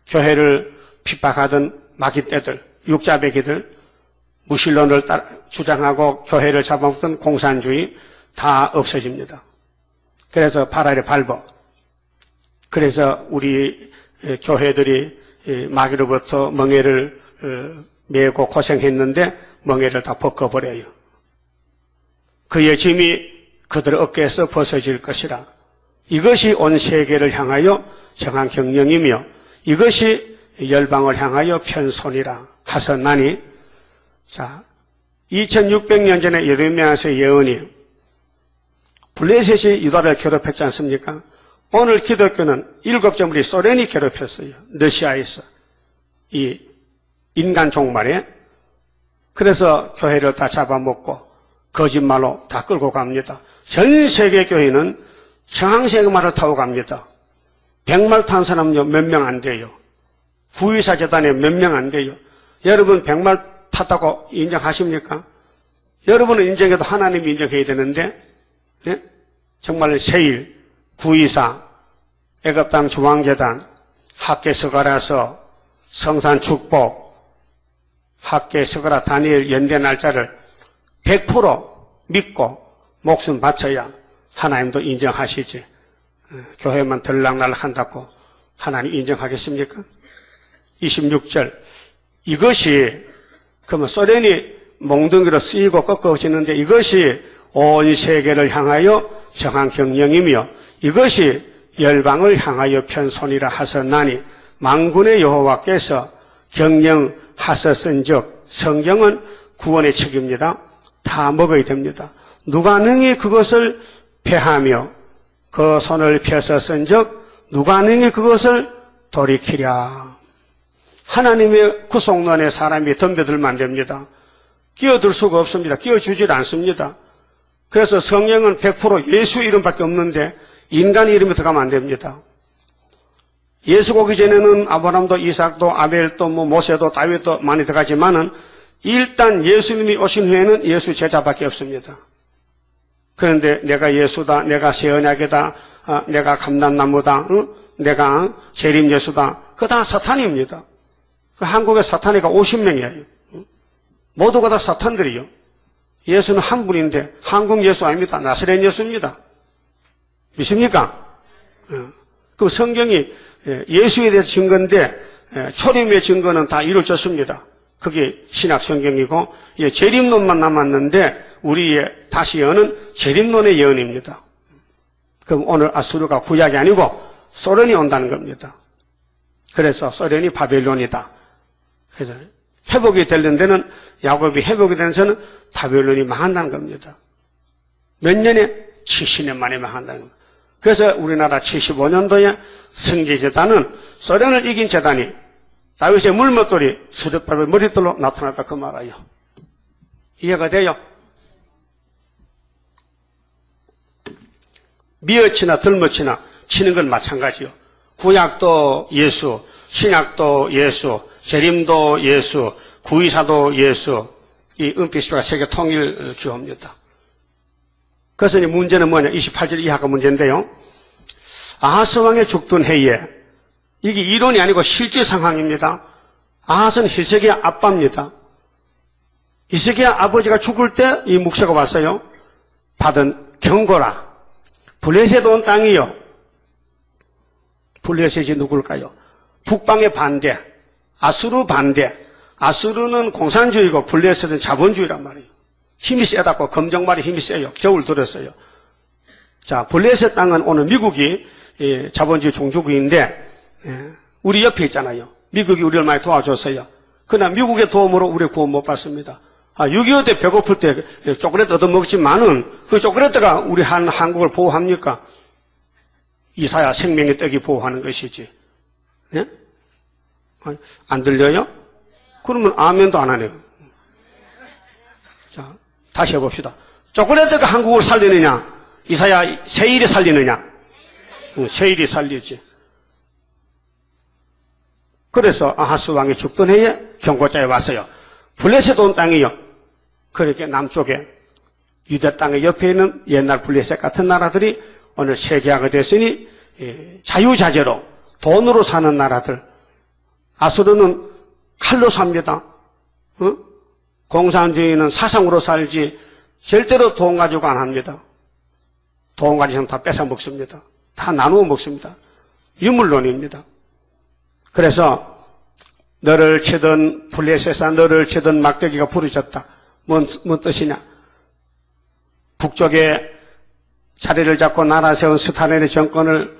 교회를 핍박하던 마귀떼들, 육자배기들, 무신론을 주장하고 교회를 잡아먹던 공산주의 다 없어집니다. 그래서 발 아래 밟어. 그래서 우리 교회들이 마귀로부터 멍에를 메고 고생했는데 멍에를 다 벗겨버려요. 그의 짐이 그들 어깨에서 벗어질 것이라. 이것이 온 세계를 향하여 정한 경영이며 이것이 열방을 향하여 편손이라 하셨나니 자 2600년 전에 예레미야서의 예언이 블레셋이 유다를 괴롭혔지 않습니까? 오늘 기독교는 7점으로 소련이 괴롭혔어요. 러시아에서 이 인간 종말에. 그래서 교회를 다 잡아먹고 거짓말로 다 끌고 갑니다. 전 세계 교회는 정항세말을 타고 갑니다. 백말 탄 사람요 몇 명 안 돼요. 구의사 재단에 몇 명 안 돼요. 여러분 백말 탔다고 인정하십니까? 여러분은 인정해도 하나님이 인정해야 되는데 네? 정말 세일, 구의사, 애굽땅 중앙재단, 학계 서가라서 성산 축복, 학계 서가라 다니엘 연대 날짜를 100% 믿고 목숨 바쳐야 하나님도 인정하시지. 교회만 들락날락 한다고 하나님 인정하겠습니까? 26절 이것이 그러면 소련이 몽둥이로 쓰이고 꺾어지는데 이것이 온 세계를 향하여 정한 경영이며 이것이 열방을 향하여 편손이라 하셨나니 만군의 여호와께서 경영하셨은즉 성경은 구원의 책입니다. 다 먹어야 됩니다. 누가 능히 그것을 패하며 그 손을 펴서쓴즉 누가 능히 그것을 돌이키랴. 하나님의 구속론에 사람이 덤벼들면 안 됩니다. 끼어들 수가 없습니다. 끼어주질 않습니다. 그래서 성령은 100% 예수 이름밖에 없는데 인간 이름이 들어가면 안 됩니다. 예수 오기 전에는 아브라함도 이삭도 아벨도 모세도 다윗도 많이 들어가지만은 일단 예수님이 오신 후에는 예수 제자밖에 없습니다. 그런데 내가 예수다, 내가 새 언약이다, 내가 감람나무다, 내가 재림 예수다. 그거 다 사탄입니다. 한국에 사탄이가 50명이에요. 모두가 다 사탄들이요. 예수는 한 분인데 한국 예수 아닙니다. 나사렛 예수입니다. 믿습니까? 그 성경이 예수에 대해서 증거인데 초림의 증거는 다 이루어졌습니다. 그게 신약 성경이고 재림론만 남았는데 우리의 다시 여는 재림론의 예언입니다. 그럼 오늘 아수르가 구약이 아니고 소련이 온다는 겁니다. 그래서 소련이 바벨론이다. 그래서 회복이 되는 데는 야곱이 회복이 되는 데는 바벨론이 망한다는 겁니다. 몇 년에? 70년 만에 망한다는 겁니다. 그래서 우리나라 75년도에 승리재단은 소련을 이긴 재단이 다윗의 물맷돌이 수렵밥의 머릿돌로 나타났다 그 말이에요. 이해가 돼요? 미어치나 들머치나 치는 건 마찬가지요. 구약도 예수, 신약도 예수, 재림도 예수, 구의사도 예수, 이 은빛과 세계 통일 기호입니다. 그래서 이 문제는 뭐냐? 28절 이하가 문제인데요. 아하스 왕의 죽던 해에 이게 이론이 아니고 실제 상황입니다. 아하스는 히스기야 아빠입니다. 히스기야 아버지가 죽을 때 이 묵사가 왔어요. 받은 경고라. 블레셋 온 땅이요. 블레셋이 누굴까요? 북방의 반대, 아수르 반대. 아수르는 공산주의고 블레셋은 자본주의란 말이에요. 힘이 세다고 검정말이 힘이 세요. 겨울 들었어요. 자, 블레셋 땅은 오늘 미국이 자본주의 종주국인데 우리 옆에 있잖아요. 미국이 우리를 많이 도와줬어요. 그러나 미국의 도움으로 우리 구원 못 받습니다. 6.25 때 배고플 때 초콜릿 얻어먹지만은 그 초콜릿가 우리 한국을 보호합니까? 이사야 생명의 떡이 보호하는 것이지. 예? 안 들려요? 그러면 아멘도 안 하네요. 자, 다시 해봅시다. 초콜릿가 한국을 살리느냐? 이사야 세일이 살리느냐? 세일이 살리지. 그래서 아하스 왕이 죽던 해에 경고자에 왔어요. 블레셋 온 땅이요. 그렇게 남쪽에 유대 땅의 옆에 있는 옛날 블레셋 같은 나라들이 오늘 세계화가 됐으니 자유자재로 돈으로 사는 나라들. 아수르는 칼로 삽니다. 공산주의는 사상으로 살지 절대로 돈 가지고 안 합니다. 돈 가지고는 다 뺏어 먹습니다. 다 나누어 먹습니다. 유물론입니다. 그래서 너를 치던 블레셋아 너를 치던 막대기가 부러졌다. 뭔 뜻이냐? 북쪽에 자리를 잡고 나라 세운 스타린의 정권을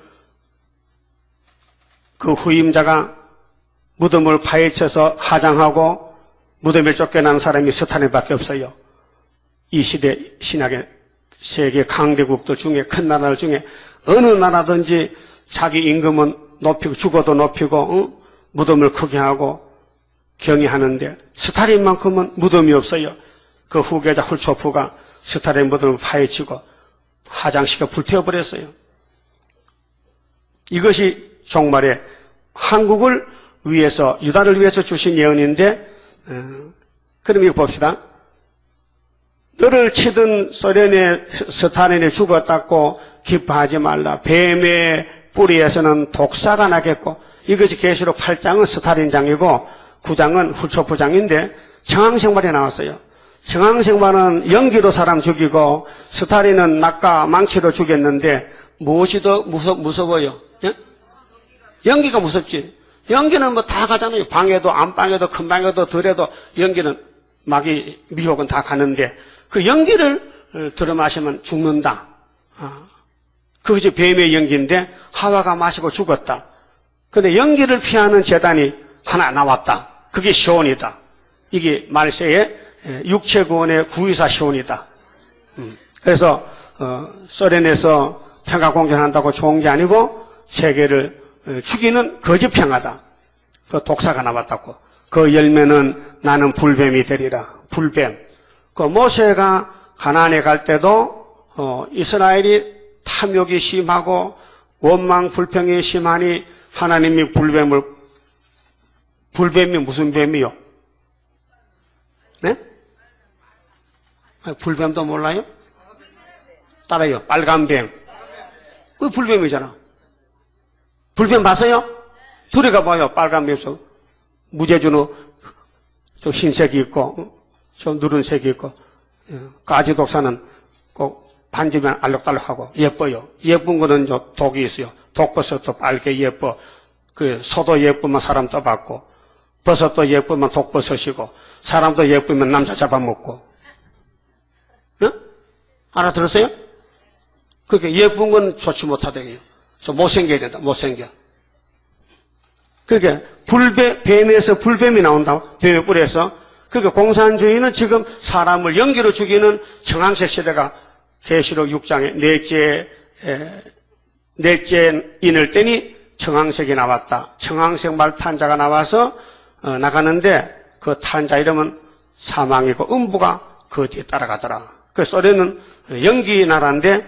그 후임자가 무덤을 파헤쳐서 하장하고 무덤에 쫓겨난 사람이 스타린밖에 없어요. 이 시대 신학의 세계 강대국들 중에 큰 나라들 중에 어느 나라든지 자기 임금은 높이고 죽어도 높이고 무덤을 크게 하고 경의하는데 스타린만큼은 무덤이 없어요. 그 후계자 훌초프가 스타린 무덤을 파헤치고 하장시켜 불태워버렸어요. 이것이 종말에 한국을 위해서 유다를 위해서 주신 예언인데 그럼 이거 봅시다. 너를 치던 소련의 스타린이 죽었다고 기뻐하지 말라. 뱀의 뿌리에서는 독사가 나겠고 이것이 계시록 8장은 스타린장이고 9장은 훌초프장인데 청항생활에 나왔어요. 청항생활은 연기로 사람 죽이고 스타린은 낙과 망치로 죽였는데 무엇이 더 무서워요? 예? 연기가 무섭지. 연기는 뭐 다 가잖아요. 방에도 안방에도 큰 방에도 덜해도 연기는 마귀 미혹은 다 가는데 그 연기를 들어 마시면 죽는다. 그것이 뱀의 연기인데 하와가 마시고 죽었다. 근데 연기를 피하는 재단이 하나 나왔다. 그게 시온이다. 이게 말세의 육체구원의 구의사 시온이다. 그래서 소련에서 평화 공존한다고 좋은 게 아니고 세계를 죽이는 거짓 평화다. 그 독사가 나왔다고. 그 열매는 나는 불뱀이 되리라. 불뱀. 그 모세가 가나안에 갈 때도 이스라엘이 탐욕이 심하고 원망 불평이 심하니 하나님이 불뱀이 무슨 뱀이요? 네? 불뱀도 몰라요? 따라요. 빨간 뱀. 그 불뱀이잖아. 불뱀 봤어요? 둘이가 봐요. 빨간 뱀에서 무제주로 좀 흰색이 있고 좀 누른색이 있고 가지독사는 꼭 반지면 알록달록하고 예뻐요. 예쁜 거는 독이 있어요. 독버섯도 빨개 예뻐. 그 소도 예쁘면 사람 떠받고 버섯도 예쁘면 독버섯이고 사람도 예쁘면 남자 잡아먹고. 응? 알아들었어요? 그렇게 예쁜 건 좋지 못하대요. 좀 못생겨야 된다. 못생겨. 그렇게 뱀에서 불뱀이 나온다고. 뱀의 뿔에서. 그러니까 공산주의는 지금 사람을 연기로 죽이는 청항색 시대가 계시록 6장에 넷째 인을 떼니 청항색이 나왔다. 청항색 말 탄자가 나와서 나가는데 그 탄자 이름은 사망이고 음부가 그 뒤에 따라가더라. 그 소련은 연기 나라인데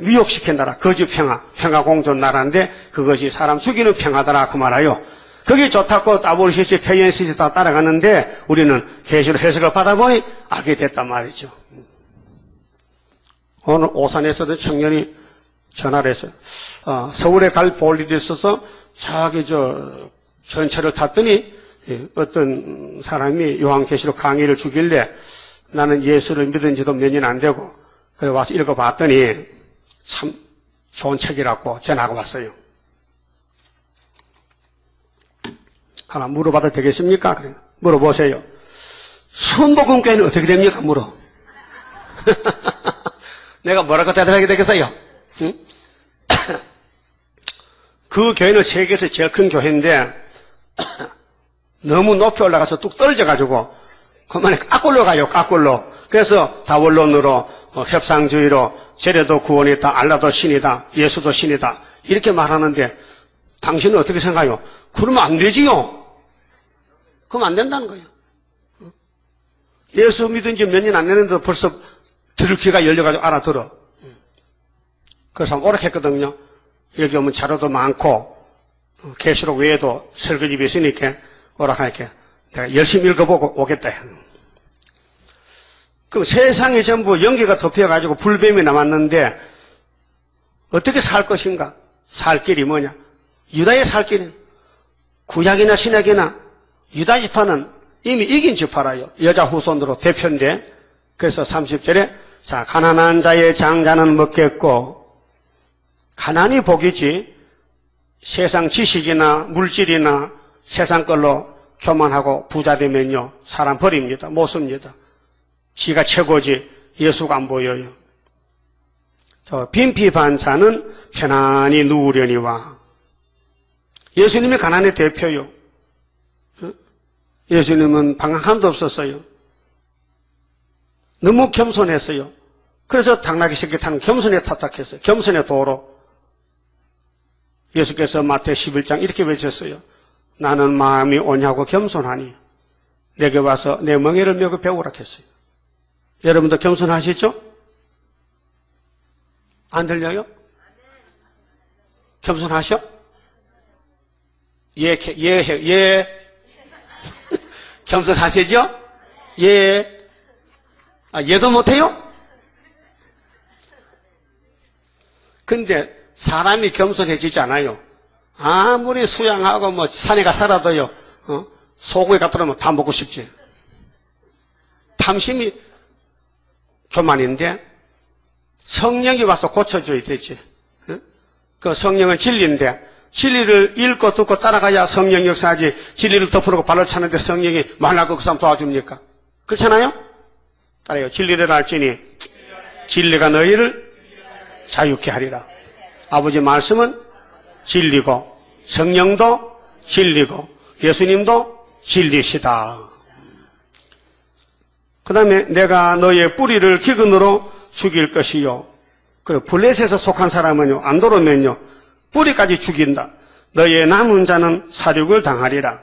위협시킨 나라, 거짓 평화 공존 나라인데 그것이 사람 죽이는 평화더라 그 말아요. 그게 좋다고 WCC, KNCC 다 따라가는데 우리는 계시로 해석을 받아보니 알게 됐단 말이죠. 오늘 오산에서도 청년이 전화를 했어요. 서울에 갈 볼 일이 있어서 저기 전철을 탔더니 어떤 사람이 요한계시록 강의를 주길래 나는 예수를 믿은 지도 몇 년 안 되고 그래 와서 읽어봤더니 참 좋은 책이라고 전화가 왔어요. 하나 물어봐도 되겠습니까? 그래. 물어보세요. 순복음교회는 어떻게 됩니까? 물어. 내가 뭐라고 대답하게 되겠어요? 응? 그 교회는 세계에서 제일 큰 교회인데 너무 높이 올라가서 뚝 떨어져가지고 그만에 까꿀로 가요. 까꿀로. 그래서 다원론으로 협상주의로 재래도 구원이다, 알라도 신이다, 예수도 신이다 이렇게 말하는데 당신은 어떻게 생각해요? 그러면 안 되지요. 그럼 안 된다는 거예요. 예수 믿은 지 몇 년 안 되는데도 벌써 들을 귀가 열려가지고 알아들어. 그래서 오락했거든요 여기 오면 자료도 많고 계시록 외에도 설교집이 있으니까 오락하니까 내가 열심히 읽어보고 오겠다. 그럼 세상이 전부 연기가 덮여가지고 불뱀이 남았는데 어떻게 살 것인가? 살 길이 뭐냐? 유다의 살 길은 구약이나 신약이나 유다 지파는 이미 이긴 지파라요. 여자 후손으로 대표인데 그래서 30절에 자 가난한 자의 장자는 먹겠고 가난이 복이지 세상 지식이나 물질이나 세상 걸로 교만하고 부자 되면요 사람 버립니다. 못 씁니다. 지가 최고지 예수가 안 보여요. 저 빈피반찬은 편안히 누우려니와 예수님이 가난의 대표요. 예수님은 방 한도 없었어요. 너무 겸손했어요. 그래서 당나귀 새끼 타는 겸손에 탑탁했어요. 겸손의 도로. 예수께서 마태 11장 이렇게 외쳤어요. 나는 마음이 온유하고 겸손하니 내게 와서 내 멍에를 메고 배우라 했어요. 여러분도 겸손하시죠? 안 들려요? 겸손하셔? 예. 겸손하시죠? 예. 얘도 못해요? 근데 사람이 겸손해지지 않아요. 아무리 수양하고 뭐 산에 가 살아도요, 소고기 갖다 놓으면 다 먹고 싶지. 탐심이 교만인데 성령이 와서 고쳐줘야 되지. 그 성령은 진리인데 진리를 읽고 듣고 따라가야 성령 역사하지. 진리를 덮으려고 발로 차는데 성령이 말라고 그 사람 도와줍니까? 그렇잖아요? 따라요. 진리를 알지니 진리가 너희를 자유케 하리라. 아버지 말씀은 진리고 성령도 진리고 예수님도 진리시다. 그 다음에 내가 너의 뿌리를 기근으로 죽일 것이요. 그리고 블레셋에 속한 사람은요 안 돌아오면요 뿌리까지 죽인다. 너의 남은 자는 사륙을 당하리라.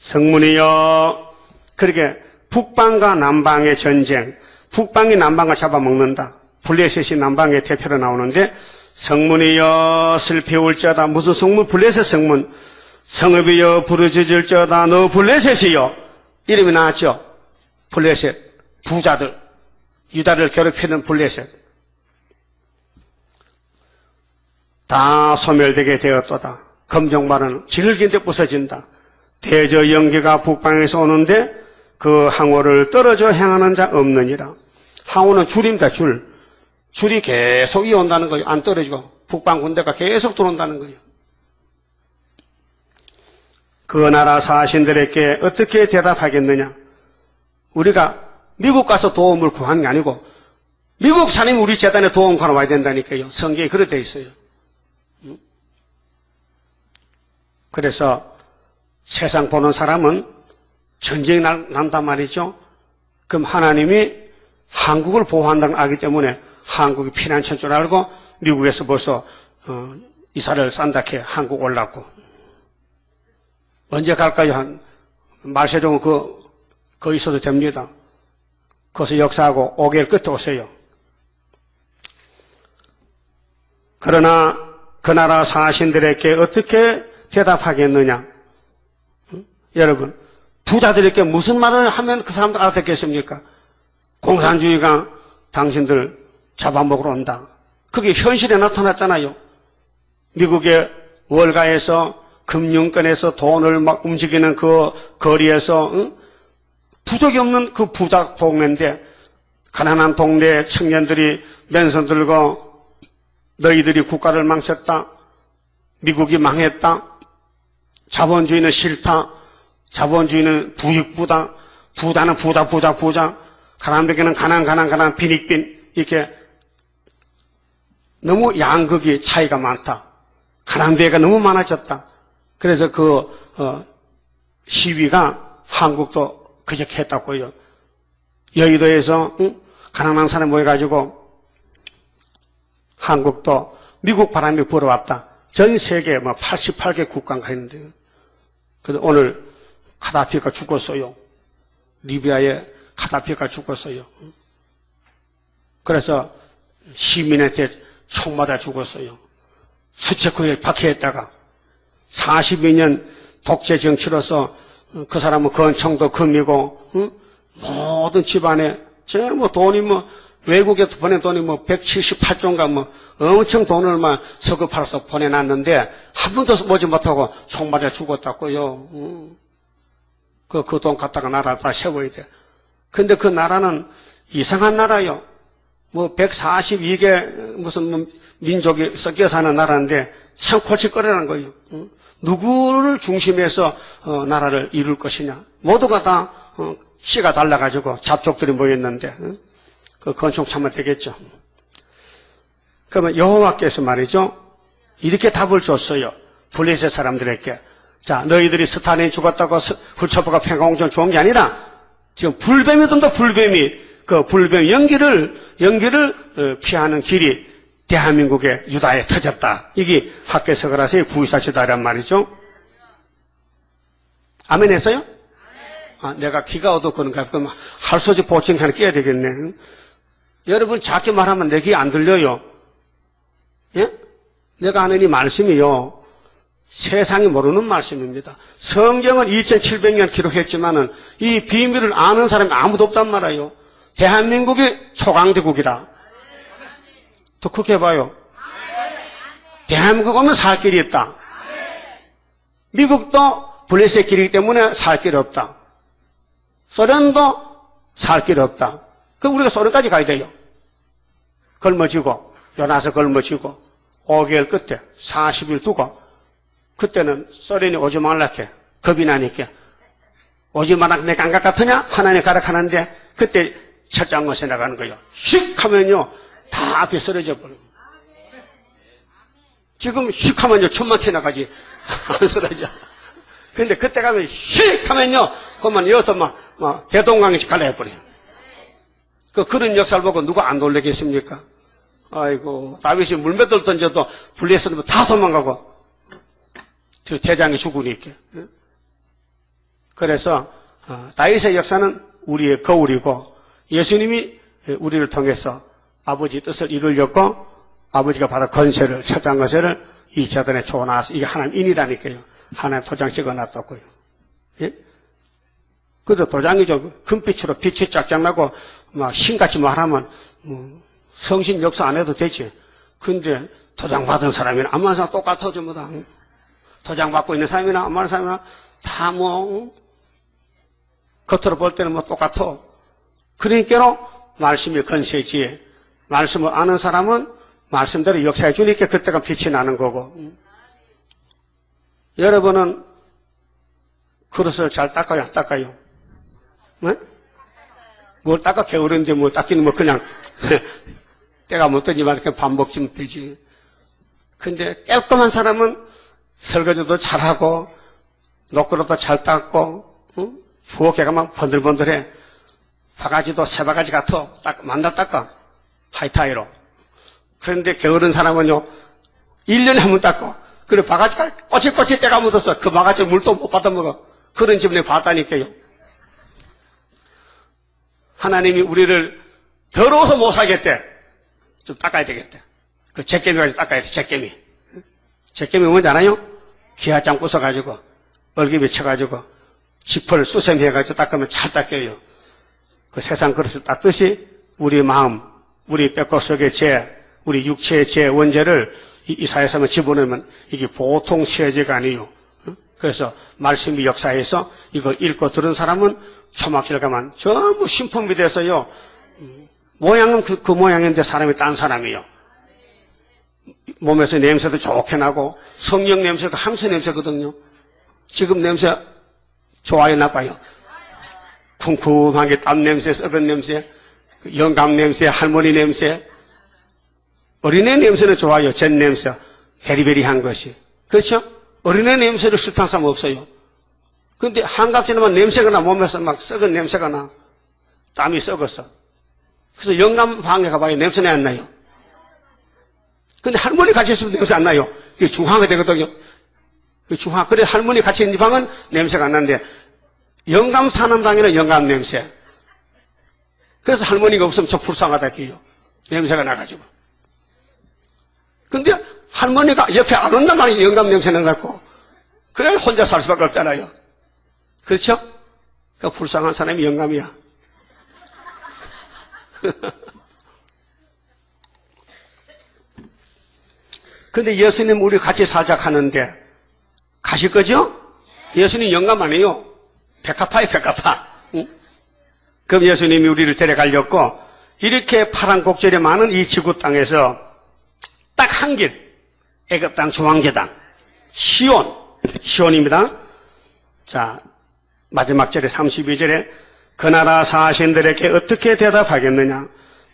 성문이여. 그렇게 북방과 남방의 전쟁. 북방이 남방을 잡아먹는다. 블레셋이 남방의 대표로 나오는데 성문이여 슬피 울지어다. 무슨 성문? 블레셋 성문. 성읍이여 부르짖을지어다. 너 블레셋이여. 이름이 나왔죠. 블레셋. 부자들. 유다를 괴롭히는 블레셋. 다 소멸되게 되었도다. 검정발은 질긴데 부서진다. 대저 연기가 북방에서 오는데 그 항오를 떨어져 행하는 자 없느니라. 항오는 줄입니다. 줄이 계속 이어온다는 거예요. 안 떨어지고 북방 군대가 계속 들어온다는 거예요. 그 나라 사신들에게 어떻게 대답하겠느냐. 우리가 미국 가서 도움을 구하는 게 아니고 미국 사람이 우리 재단에 도움 구하러 와야 된다니까요. 성경에 그렇게 돼 있어요. 그래서 세상 보는 사람은 전쟁이 난단 말이죠. 그럼 하나님이 한국을 보호한다는 알기 때문에 한국이 피난처인 줄 알고 미국에서 벌써 이사를 싼다케 한국 올랐고. 언제 갈까요? 말세종은 거기 있어도 됩니다. 거기서 역사하고 5개월 끝에 오세요. 그러나 그 나라 사신들에게 어떻게 대답하겠느냐? 여러분, 부자들에게 무슨 말을 하면 그 사람들 알아듣겠습니까? 공산주의가 당신들 잡아먹으러 온다. 그게 현실에 나타났잖아요. 미국의 월가에서 금융권에서 돈을 막 움직이는 그 거리에서 부족이 없는 그 부자 동네인데 가난한 동네 청년들이 맨손 들고 너희들이 국가를 망쳤다. 미국이 망했다. 자본주의는 싫다. 자본주의는 부익부다. 부자는 부자. 가난벽에는 가난, 빈익빈, 이렇게 너무 양극이 차이가 많다. 가난배가 너무 많아졌다. 그래서 시위가 한국도 그저께 했다고요. 여의도에서 가난한 사람이 모여가지고 한국도 미국 바람이 불어왔다. 전 세계 88개 국가가 있는데요. 그래서 오늘 카다피가 죽었어요. 리비아에 카다피가 죽었어요. 그래서 시민한테 총 맞아 죽었어요. 수체코에 박해했다가 42년 독재 정치로서 그 사람은 건청도 금이고 모든 집안에 돈이 외국에 보낸 돈이 178조인가 엄청 돈을 석유 팔아서 보내놨는데 한 번도 모지 못하고 총 맞아 죽었다고요. 그 돈 갖다가 나라 다 세워야 돼. 근데 그 나라는 이상한 나라요. 142개 무슨 민족이 섞여 사는 나라인데 참 골칫거리라는 거예요. 누구를 중심해서 나라를 이룰 것이냐. 모두가 다 씨가 달라가지고 잡족들이 모였는데 그 건축 참으면 되겠죠. 그러면 여호와께서 말이죠. 이렇게 답을 줬어요. 블레셋 사람들에게. 자, 너희들이 스탄이 죽었다고 훌처포가 평강공전 좋은 게 아니라 지금 불뱀이던데 그 불뱀 연기를 피하는 길이 대한민국의 유다에 터졌다. 이게 학계서가라서의 구의사시다란 말이죠. 아멘 했어요? 아, 내가 귀가 어둡거든요. 그럼 할소지 보충 하나 끼워야 되겠네. 여러분 작게 말하면 내 귀 안 들려요. 예? 내가 하는 이 말씀이요. 세상이 모르는 말씀입니다. 성경은 2700년 기록했지만은 이 비밀을 아는 사람이 아무도 없단 말이에요. 대한민국이 초강대국이다. 더 크게 봐요. 대한민국 오면 살 길이 있다. 미국도 블레셋 길이기 때문에 살 길이 없다. 소련도 살 길이 없다. 그럼 우리가 소련까지 가야 돼요. 걸머지고 요나서 걸머지고 5개월 끝에 40일 두고 그때는 소련이 오지 말라게 겁이 나니까 오지 말라게 내가 안 갈 것 같으냐? 하나님 가라 하는데 그때 첫장 것에 나가는 거예요. 휙 하면요 다 앞에 쓰러져 버려요. 지금 휙 하면요 천만 개 나가지 안 쓰러져. 근데 그때 가면 휙 하면요 그러면 여기서 막 대동강에서 갈라해버려요. 그런 역사를 보고 누가 안 놀래겠습니까? 아이고 다윗이 물맷돌 던져도 블레셋은 다 도망가고 저 대장이 죽으니까. 그래서 다윗의 역사는 우리의 거울이고 예수님이 우리를 통해서 아버지 뜻을 이루려고 아버지가 받은 건세를 첫장 건세를 이 재단에 줘놔서 이게 하나님 인이라니까요. 하나님 도장 찍어놨다고요. 예? 그래도 도장이 좀 금빛으로 빛이 쫙쫙 나고 막 신같이 말하면 성신 역사 안 해도 되지. 근데 도장 받은 사람이나 아무 사람 똑같아 전부 다. 도장 받고 있는 사람이나 아무 사람이나 다 겉으로 볼 때는 똑같아. 그러니까 말씀이 건세지. 말씀을 아는 사람은 말씀대로 역사해 주니까 그때가 빛이 나는 거고. 여러분은 그릇을 잘 닦아요, 안 닦아요? 네? 뭘 닦아 게으른데 뭐 닦기는 그냥 때가 못 되지만 그냥 밥 먹지면 되지. 근데 깔끔한 사람은 설거지도 잘하고 노그릇도 잘 닦고 부엌에 가면 번들번들해. 바가지도 새 바가지 같아. 만날 닦아. 하이타이로. 그런데 게으른 사람은요 1년에 한 번 닦고 그래 바가지가 꼬치꼬치 때가 묻었어. 그 바가지 물도 못 받아먹어. 그런 집을 봤다니까요. 하나님이 우리를 더러워서 못 살겠대. 좀 닦아야 되겠대. 그 제깨미까지 닦아야 돼. 제깨미. 제깨미 뭔지 알아요? 기아장 부숴가지고 얼기비 쳐가지고 지퍼를 수sem해가지고 닦으면 잘 닦여요. 그 세상 그릇을 닦듯이 우리 마음, 우리 뼈골 속의 죄, 우리 육체의 죄 원죄를 이 사회에서 집어넣으면 이게 보통 세제가 아니에요. 그래서 말씀이 역사에서 이거 읽고 들은 사람은 초막실 가면 전부 신품이 돼서요. 모양은 그 모양인데 사람이 딴 사람이에요. 몸에서 냄새도 좋게 나고 성령 냄새가 항상 냄새거든요. 지금 냄새 좋아요, 나빠요? 쿰쿰하게 땀 냄새, 썩은 냄새, 영감 냄새, 할머니 냄새. 어린애 냄새는 좋아요. 젖 냄새, 베리베리한 것이. 그렇죠? 어린애 냄새를 싫다는 사람 없어요. 근데 한갑 지나면 냄새가 나, 몸에서 막 썩은 냄새가 나. 땀이 썩었어. 그래서 영감 방에 가봐야 냄새는 안 나요. 근데 할머니 같이 있으면 냄새 안 나요. 그게 중화가 되거든요. 그 중화. 그래 할머니 같이 있는 방은 냄새가 안 나는데 영감 사는 방에는 영감 냄새. 그래서 할머니가 없으면 저 불쌍하다 해요. 냄새가 나가지고. 근데 할머니가 옆에 안 온단 말이에요. 영감 냄새 나갖고. 그래 혼자 살 수밖에 없잖아요. 그렇죠? 그 불쌍한 사람이 영감이야. 근데 예수님 우리 같이 살자 하는데 가실 거죠? 예수님 영감 아니에요. 백합화예요, 백합화. 응? 그럼 예수님이 우리를 데려가려고 이렇게 파란 곡절이 많은 이 지구 땅에서 딱 한 길, 애굽 땅 중앙제 땅, 시온입니다. 자, 마지막 절에 32절에 그 나라 사신들에게 어떻게 대답하겠느냐?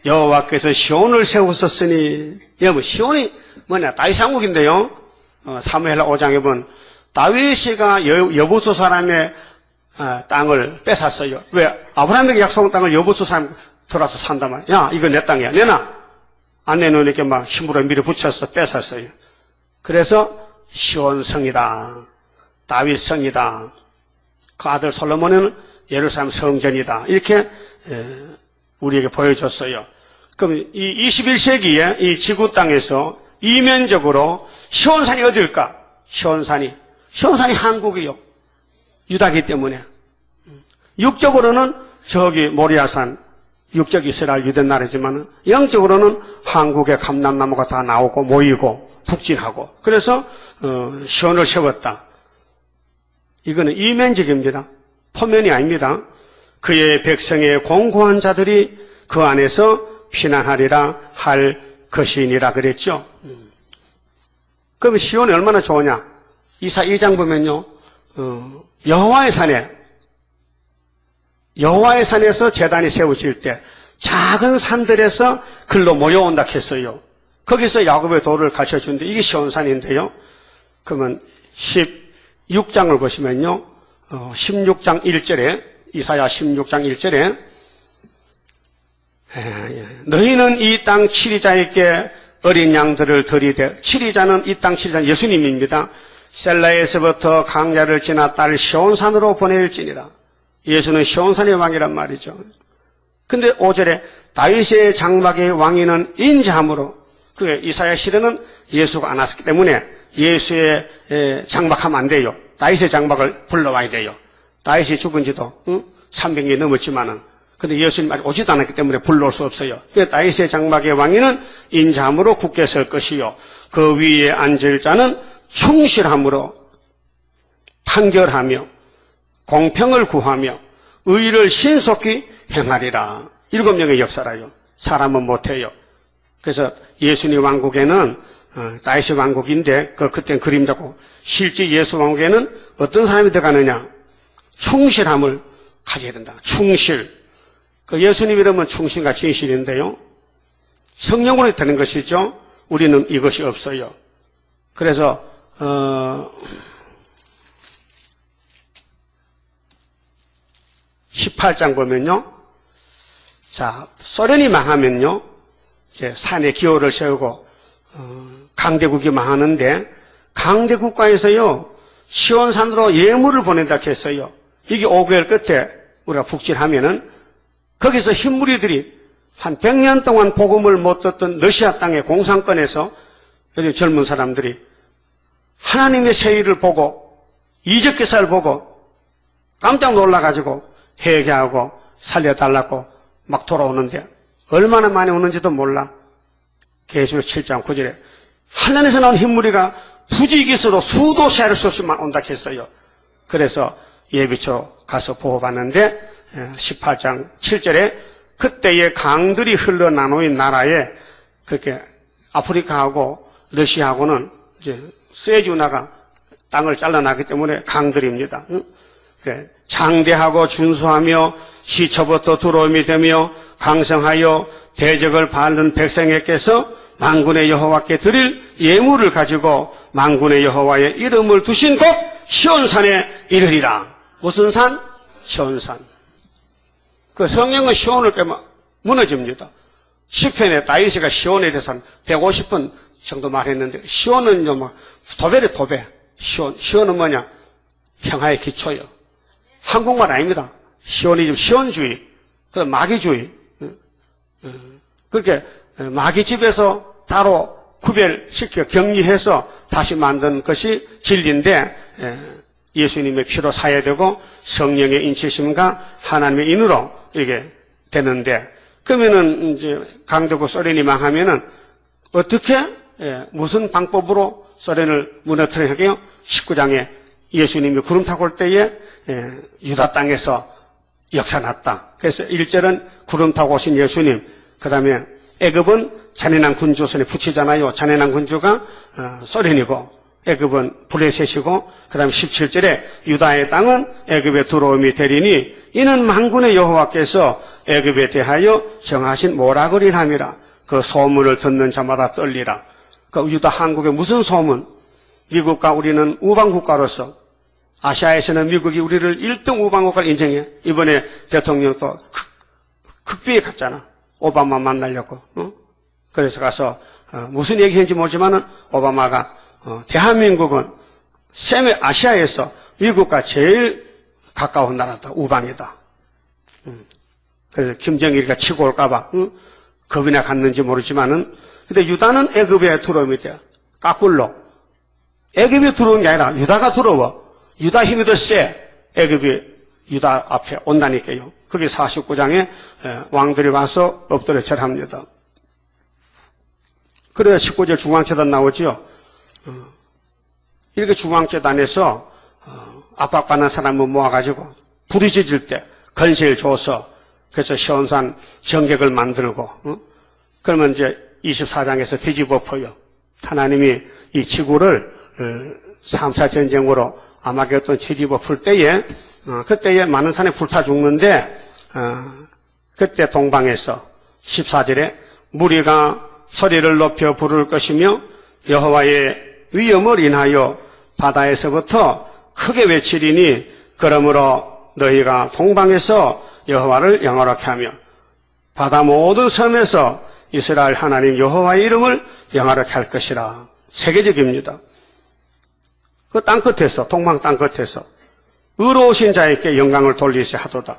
여호와께서 시온을 세우셨으니, 여러분 시온이 뭐냐? 다윗 왕국인데요. 사무엘 5장에 보면 다윗이가 여부수 사람의 땅을 뺏었어요. 왜? 아브라함에게 약속한 땅을 여부수 사람 들어와서 산단 말이야. 야, 이거 내 땅이야. 내놔. 안 내놓으니까 막 힘으로 밀어붙여서 뺏었어요. 그래서 시온성이다. 다윗성이다. 그 아들 솔로몬은 예루살렘 성전이다. 이렇게 우리에게 보여줬어요. 그럼 이 21세기에 이 지구 땅에서 이면적으로 시온산이 어딜까? 시온산이 한국이요. 유다기 때문에. 육적으로는 저기 모리아산, 육적 이스라엘 유대 나라지만 영적으로는 한국의 감람나무가 다 나오고 모이고 북진하고. 그래서 시온을 세웠다. 이거는 이면적입니다. 포면이 아닙니다. 그의 백성의 공고한 자들이 그 안에서 피난하리라 할 것이니라 그랬죠. 그럼 시온이 얼마나 좋으냐? 이사 2장 보면요. 여호와의 산에서 제단이 세워질 때 작은 산들에서 글로 모여온다 했어요. 거기서 야곱의 도를 가르쳐주는데 이게 시온산인데요. 그러면 16장을 보시면요. 16장 1절에 이사야 16장 1절에 너희는 이 땅 치리자에게 어린 양들을 들이대. 치리자는 이 땅 치리자는 예수님입니다. 셀라에서부터 강야를 지나 딸 시온산으로 보낼지니라. 예수는 시온산의 왕이란 말이죠. 근데 5절에 다윗의 장막의 왕위는 인자함으로, 그게 이사야 시대는 예수가 안 왔기 때문에 예수의 장막하면 안 돼요. 다윗의 장막을 불러와야 돼요. 다윗이 죽은 지도 300년이 넘었지만은, 근데 예수님 아직 오지도 않았기 때문에 불러올 수 없어요. 다윗의 장막의 왕위는 인자함으로 굳게 설 것이요. 그 위에 앉을 자는 충실함으로 판결하며 공평을 구하며 의를 신속히 행하리라. 7명의 역사라요. 사람은 못해요. 그래서 예수님 왕국에는 다윗의 왕국인데 그땐 그림자고, 실제 예수 왕국에는 어떤 사람이 들어가느냐? 충실함을 가져야 된다. 충실. 그 예수님 이름은 충신과 진실인데요. 성령으로 되는 것이죠. 우리는 이것이 없어요. 그래서 18장 보면요. 자, 소련이 망하면요. 이제 산에 기호를 세우고 강대국이 망하는데 강대국가에서요. 시온산으로 예물을 보낸다 했어요. 이게 5개월 끝에 우리가 북진하면은 거기서 흰무리들이 한 100년 동안 복음을 못 듣던 러시아 땅의 공산권에서 요즘 젊은 사람들이 하나님의 세일을 보고 이적기사를 보고 깜짝 놀라가지고 회개하고 살려달라고 막 돌아오는데 얼마나 많이 오는지도 몰라. 계시록 7장 9절에 하늘에서 나온 흰무리가 부지기수로 수도 세를 수 없이만 온다 했어요. 그래서 예비초 가서 보호받는데 18장 7절에 그때의 강들이 흘러나놓인 나라에 그렇게 아프리카하고 러시아하고는 이제 스에즈 운하가 땅을 잘라놨기 때문에 강들입니다. 장대하고 준수하며 시초부터 두려움이 되며 강성하여 대적을 받는 백성에게서 만군의 여호와께 드릴 예물을 가지고 만군의 여호와의 이름을 두신 곳 시온산에 이르리라. 무슨 산? 시온산. 그 성령은 시온을 빼면 무너집니다. 시편에 다윗이가 시온에 대해서 한 150번 정도 말했는데, 시온은요, 막 도배래 도배. 시온은 뭐냐? 평화의 기초요. 한국말 아닙니다. 시온이즘, 시온주의, 그 마귀주의. 그렇게 마귀집에서 따로 구별시켜 격리해서 다시 만든 것이 진리인데, 예수님의 피로 사해되고 성령의 인치심과 하나님의 인으로 이게 되는데, 그러면은 이제 강대국 소련이 망하면은 어떻게 무슨 방법으로 소련을 무너뜨리게 하게요? 19장에 예수님이 구름 타고 올 때에 유다 땅에서 역사 났다. 그래서 1절은 구름 타고 오신 예수님, 그 다음에 애굽은 잔인한 군주 손에 붙이잖아요. 잔인한 군주가 소련이고 애굽은 블레셋이고, 그 다음에 17절에 유다의 땅은 애굽의 들어옴이 되리니 이는 만군의 여호와께서 애굽에 대하여 정하신 모라그리함이라. 그 소문을 듣는 자마다 떨리라. 그 유다 한국의 무슨 소문? 미국과 우리는 우방국가로서, 아시아에서는 미국이 우리를 1등 우방국가를 인정해. 이번에 대통령도 극비에 갔잖아. 오바마 만나려고. 그래서 가서 무슨 얘기했는지 모르지만은 오바마가 대한민국은 아시아에서 미국과 제일 가까운 나라다. 우방이다. 그래서 김정일이가 치고 올까봐 겁이나 갔는지 모르지만은, 근데 유다는 애굽에 들어오면 돼. 까꿀로. 애굽에 들어온 게 아니라 유다가 들어와. 유다 힘이 더 세. 애굽이 유다 앞에 온다니까요. 그게 49장에 왕들이 와서 엎드려 절합니다. 그래야 19절 중앙재단 나오죠. 이렇게 중앙재단에서 압박받는 사람을 모아가지고 부르짖을 때 건세를 줘서, 그래서 시온산 정객을 만들고, 그러면 이제 24장에서 뒤집어퍼요. 하나님이 이 지구를 3차 전쟁으로 아마겟돈 뒤집어풀 때에, 그때에 많은 산에 불타 죽는데, 그때 동방에서 14절에 무리가 소리를 높여 부를 것이며 여호와의 위엄을 인하여 바다에서부터 크게 외치리니, 그러므로 너희가 동방에서 여호와를 영화롭게 하며 바다 모든 섬에서 이스라엘 하나님 여호와의 이름을 영화롭게 할 것이라. 세계적입니다. 그 땅끝에서, 동방 땅끝에서 의로우신 자에게 영광을 돌리시 하도다.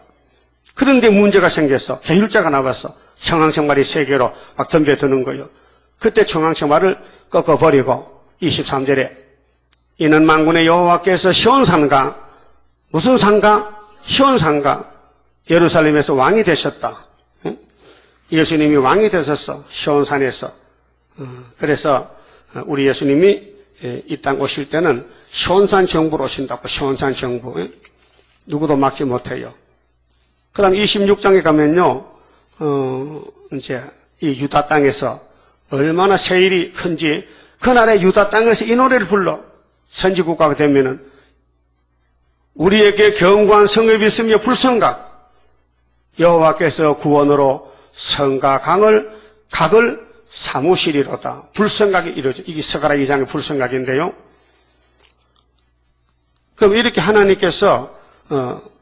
그런데 문제가 생겨서 계율자가 나왔어. 청항생활이 세계로 막 덤벼드는 거예요. 그때 청항생활을 꺾어버리고 23절에 이는 만군의 여호와께서 시온산과, 무슨 산가? 시온산과 예루살렘에서 왕이 되셨다. 예수님이 왕이 되셨어. 시온산에서. 그래서 우리 예수님이 이 땅 오실 때는 시온산 정부로 오신다고. 시온산 정부. 누구도 막지 못해요. 그 다음 26장에 가면요, 이제 이 유다 땅에서 얼마나 세일이 큰지, 그날에 유다 땅에서 이 노래를 불러. 선지국가가 되면은 우리에게 견고한 성읍이 있으며 불성각, 여호와께서 구원으로 성과 각을 사무시리로다. 불성각이 이루어져. 이게 스가랴 2장의 불성각인데요. 그럼 이렇게 하나님께서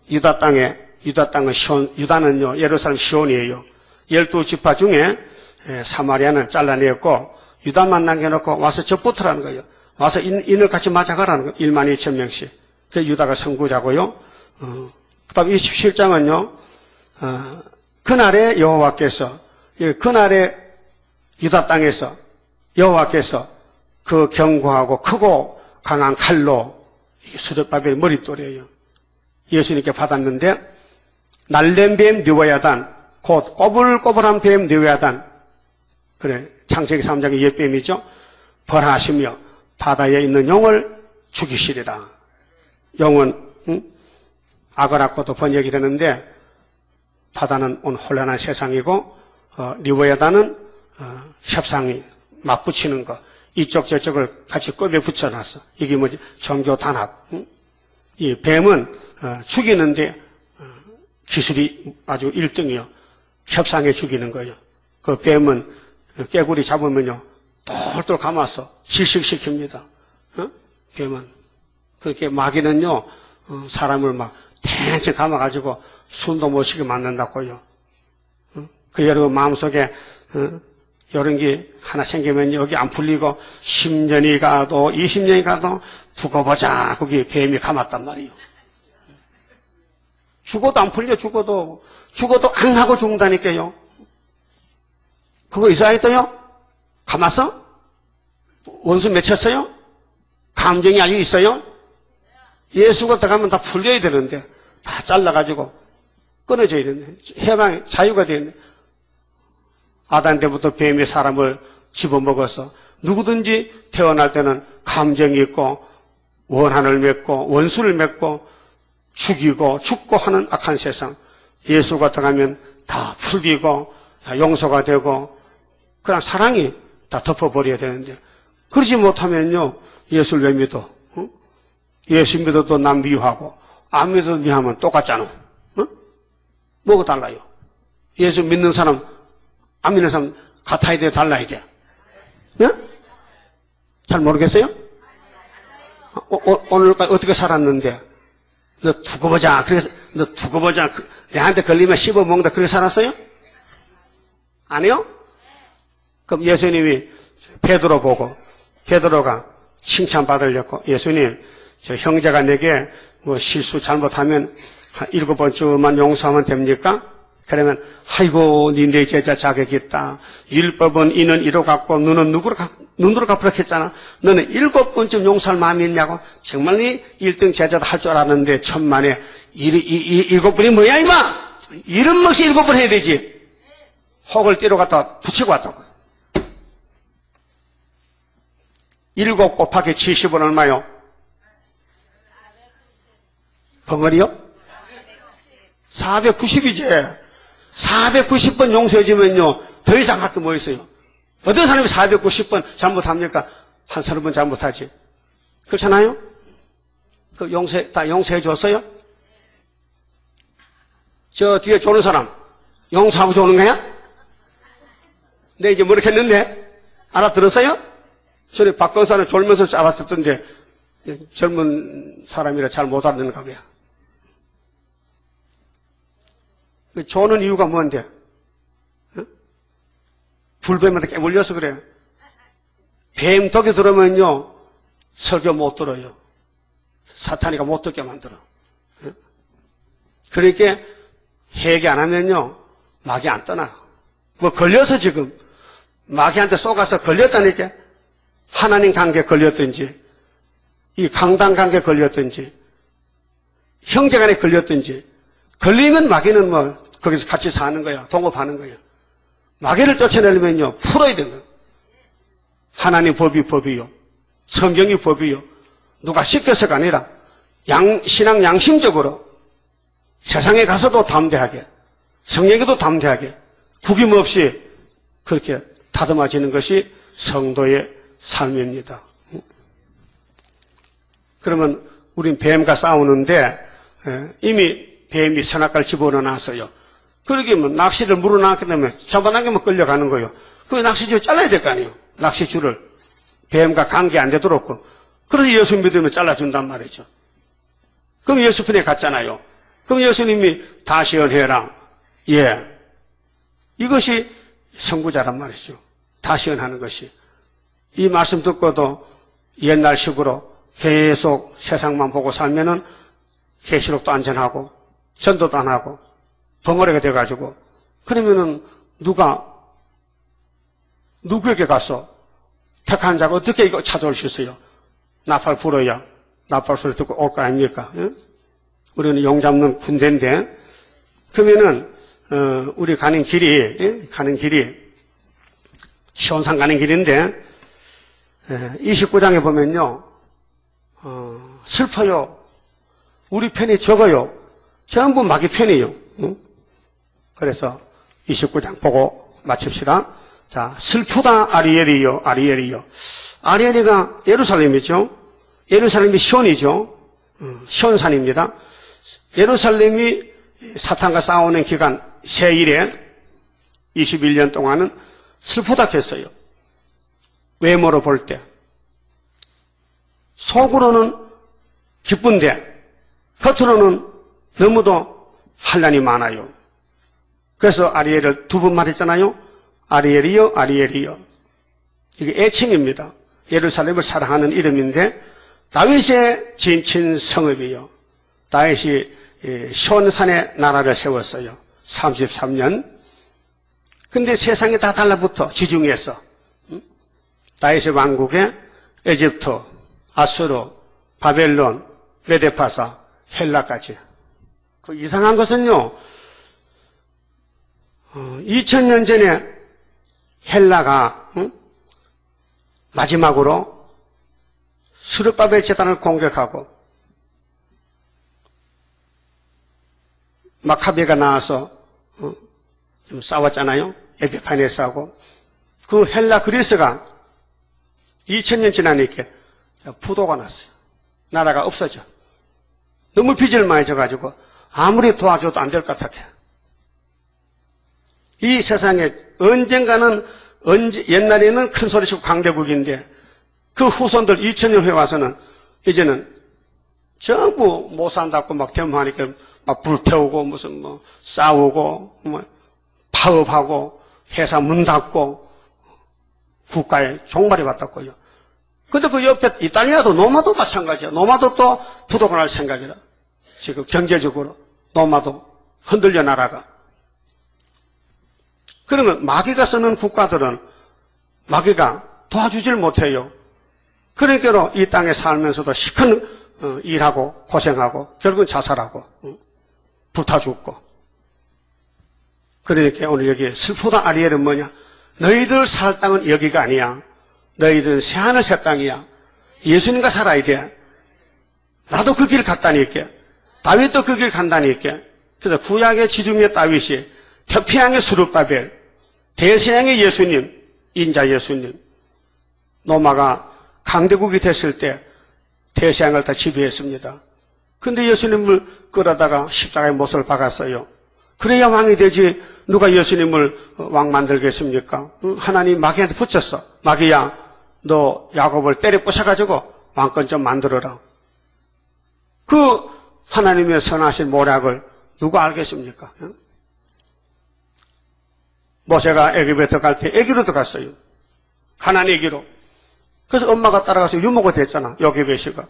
유다 땅은 유다는요 예루살렘 시온이에요. 12지파 중에 사마리아는 잘라내었고 유다만 남겨놓고 와서 접붙으라는 거예요. 와서 인을 같이 맞아가라는 거예요. 12,000명씩. 그 유다가 선구자고요. 그 다음 27장은요 그날에 여호와께서, 그날에 유다 땅에서 여호와께서 그 견고하고 크고 강한 칼로, 이게 스룹바벨 머릿돌이에요. 예수님께 받았는데, 날랜 뱀 느와야단, 곧 꼬불꼬불한 뱀 느와야단, 그래 창세기 3장의 옛뱀이죠. 벌하시며 바다에 있는 용을 죽이시리라. 용은 아그라코도 번역이 되는데, 바다는 오늘 혼란한 세상이고, 리워야다는 협상이 맞붙이는 거, 이쪽 저쪽을 같이 꼽에 붙여놨어. 이게 뭐지? 종교 단합. 이 뱀은 죽이는데 기술이 아주 1등이요. 협상해 죽이는 거예요. 그 뱀은 깨구리 잡으면요, 똘똘 감아서 질식시킵니다. 뱀은. 그렇게 마귀는요, 사람을 막 탱탱 감아가지고 숨도 못 쉬게 만든다고요. 그 여러분 마음속에 이런 게 하나 생기면 여기 안 풀리고 10년이 가도 20년이 가도 두고 보자. 거기 뱀이 감았단 말이에요. 죽어도 안 풀려. 죽어도 안 하고 죽는다니까요. 그거 있어야겠어요? 감았어? 원수 맺혔어요? 감정이 아직 있어요? 예수가 들어가면 다 풀려야 되는데 다 잘라가지고 끊어져야 되는데 해방 자유가 되는데 아단 때부터 뱀이 사람을 집어먹어서 누구든지 태어날 때는 감정이 있고 원한을 맺고 원수를 맺고 죽이고 죽고 하는 악한 세상. 예수가 들어가면 다 풀리고 용서가 되고 그냥 사랑이 다 덮어버려야 되는데 그러지 못하면요, 예수를 왜 믿어? 예수 믿어도 남 미워하고 안 믿어도 미워하면 똑같잖아. 뭐가 달라요? 예수 믿는 사람 안 믿는 사람 같아야 돼, 달라야 돼? 잘 모르겠어요? 오늘까지 어떻게 살았는데 너 두고 보자. 그래서 너 두고 보자. 내한테 걸리면 씹어먹는다. 그렇게 살았어요? 아니요? 그럼 예수님이 베드로 보고 베드로가 칭찬받으려고 예수님, 저 형제가 내게 뭐 실수 잘못하면 7번쯤만 용서하면 됩니까? 그러면 아이고 네 제자 자격이 있다. 율법은 이는 이로 갚고 눈은 눈으로 갚으라 했잖아. 너는 7번쯤 용서할 마음이 있냐고. 정말 네 1등 제자도 할 줄 알았는데 천만에 7번이 뭐야 이마. 이름 없이 7번 해야 되지. 혹을 띠로 갖다 붙이고 왔다고. 7 곱하기 70은 얼마요? 벙어리요? 490이지. 490번 용서해주면요, 더 이상 할 게 뭐 있어요? 어떤 사람이 490번 잘못합니까? 한 30번 잘못하지. 그렇잖아요? 그 다 용서해줬어요? 저 뒤에 조는 사람, 용서하고 조는 거야? 내 이제 모르겠는데? 알아들었어요? 전에 박건사는 졸면서 알아듣던데, 젊은 사람이라 잘 못 알아듣는가 봐요. 조는 이유가 뭔데? 불뱀한테 깨물려서 그래. 뱀 덕에 들으면요, 설교 못 들어요. 사탄이가 못 듣게 만들어. 그러니까 회개 안 하면요, 마귀 안 떠나. 뭐 걸려서 지금 마귀한테 쏘가서 걸렸다니까. 하나님 관계 걸렸든지, 이 강단 관계 걸렸든지, 형제간에 걸렸든지, 걸리면 마귀는 뭐 거기서 같이 사는 거야. 동업하는 거야. 마귀를 쫓아내려면요, 풀어야 된다. 하나님 법이요. 성경이 법이요. 누가 시켜서가 아니라 신앙 양심적으로 세상에 가서도 담대하게, 성령에도 담대하게, 구김없이 그렇게 다듬어지는 것이 성도의 삶입니다. 그러면 우린 뱀과 싸우는데 이미 뱀이 선악과를 집어넣어놨어요. 그러게 뭐 낚시를 물어놨기 때문에 잡아당기면 끌려가는 거예요. 그 낚시줄 잘라야 될 거 아니에요. 낚시줄을 뱀과 관계 안 되도록. 그래서 예수 믿으면 잘라준단 말이죠. 그럼 예수 편에 갔잖아요. 그럼 예수님이 다시 연해라. 예. 이것이 선구자란 말이죠. 다시 연하는 것이. 이 말씀 듣고도 옛날식으로 계속 세상만 보고 살면은 계시록도 안전하고 전도도 안 하고 덩어리가 돼가지고 그러면은 누구에게 가서 택한 자가 어떻게 이거 찾아올 수 있어요? 나팔 불어야 나팔 소리 듣고 올 거 아닙니까? 예? 우리는 용 잡는 군대인데 그러면은 우리 가는 길이 시온산 가는 길인데 29장에 보면요 슬퍼요. 우리 편이 적어요. 전부 마귀 편이에요. 그래서 29장 보고 마칩시다. 자, 슬프다 아리엘이요. 아리엘이가 예루살렘이죠. 예루살렘이 시온이죠. 시온산입니다. 예루살렘이 사탄과 싸우는 기간 세일에 21년 동안은 슬프다 했어요. 외모로 볼 때. 속으로는 기쁜데 겉으로는 너무도 환난이 많아요. 그래서 아리엘을 두 번 말했잖아요. 아리엘이요, 아리엘이요. 이게 애칭입니다. 예루살렘을 사랑하는 이름인데 다윗의 진친 성읍이요. 다윗이 시온산에 나라를 세웠어요. 33년. 근데 세상이 다 달라붙어 지중해에서. 다윗의 왕국에 에집트, 아수르, 바벨론, 메데파사, 헬라까지. 그 이상한 것은요. 2000년 전에 헬라가 마지막으로 스룹바벨 제단을 공격하고 마카베가 나와서 좀 싸웠잖아요. 에피파네스하고. 그 헬라 그리스가 2000년 지나니까 부도가 났어요. 나라가 없어져. 너무 빚을 많이 져가지고 아무리 도와줘도 안 될 것 같아. 이 세상에 언젠가는 옛날에는 큰 소리치고 강대국인데 그 후손들 2000년 후에 와서는 이제는 전부 못 산다고 막 데모하니까 막 불태우고 무슨 뭐 싸우고 뭐 파업하고 회사 문 닫고 국가에 종말이 왔다고요. 근데 그 옆에 이탈리아도 노마도 마찬가지야. 노마도 또 부도가 날 생각이라. 지금 경제적으로 노마도 흔들려 나라가. 그러면 마귀가 쓰는 국가들은 마귀가 도와주질 못해요. 그러니까 이 땅에 살면서도 시큰 일하고 고생하고 결국은 자살하고 불타 죽고. 그러니까 오늘 여기 슬프다 아리엘은 뭐냐? 너희들 살 땅은 여기가 아니야. 너희들은 새하늘 새 땅이야. 예수님과 살아야 돼. 나도 그 길 갔다니까. 다윗도 그 길 간다니까. 그래서 구약의 지중해 다윗이 태평양의 스룹바벨, 대서양의 예수님, 인자 예수님. 로마가 강대국이 됐을 때 대서양을 다 지배했습니다. 근데 예수님을 끌어다가 십자가에 못을 박았어요. 그래야 왕이 되지 누가 예수님을 왕 만들겠습니까? 하나님 마귀한테 붙였어. 마귀야, 너 야곱을 때려 부셔가지고 왕권 좀 만들어라. 그 하나님의 선하신 모략을 누가 알겠습니까? 모세가 애굽에 들어갈 때 애기로 들어갔어요. 가나안 애기로. 그래서 엄마가 따라가서 유모가 됐잖아. 요게벳이가.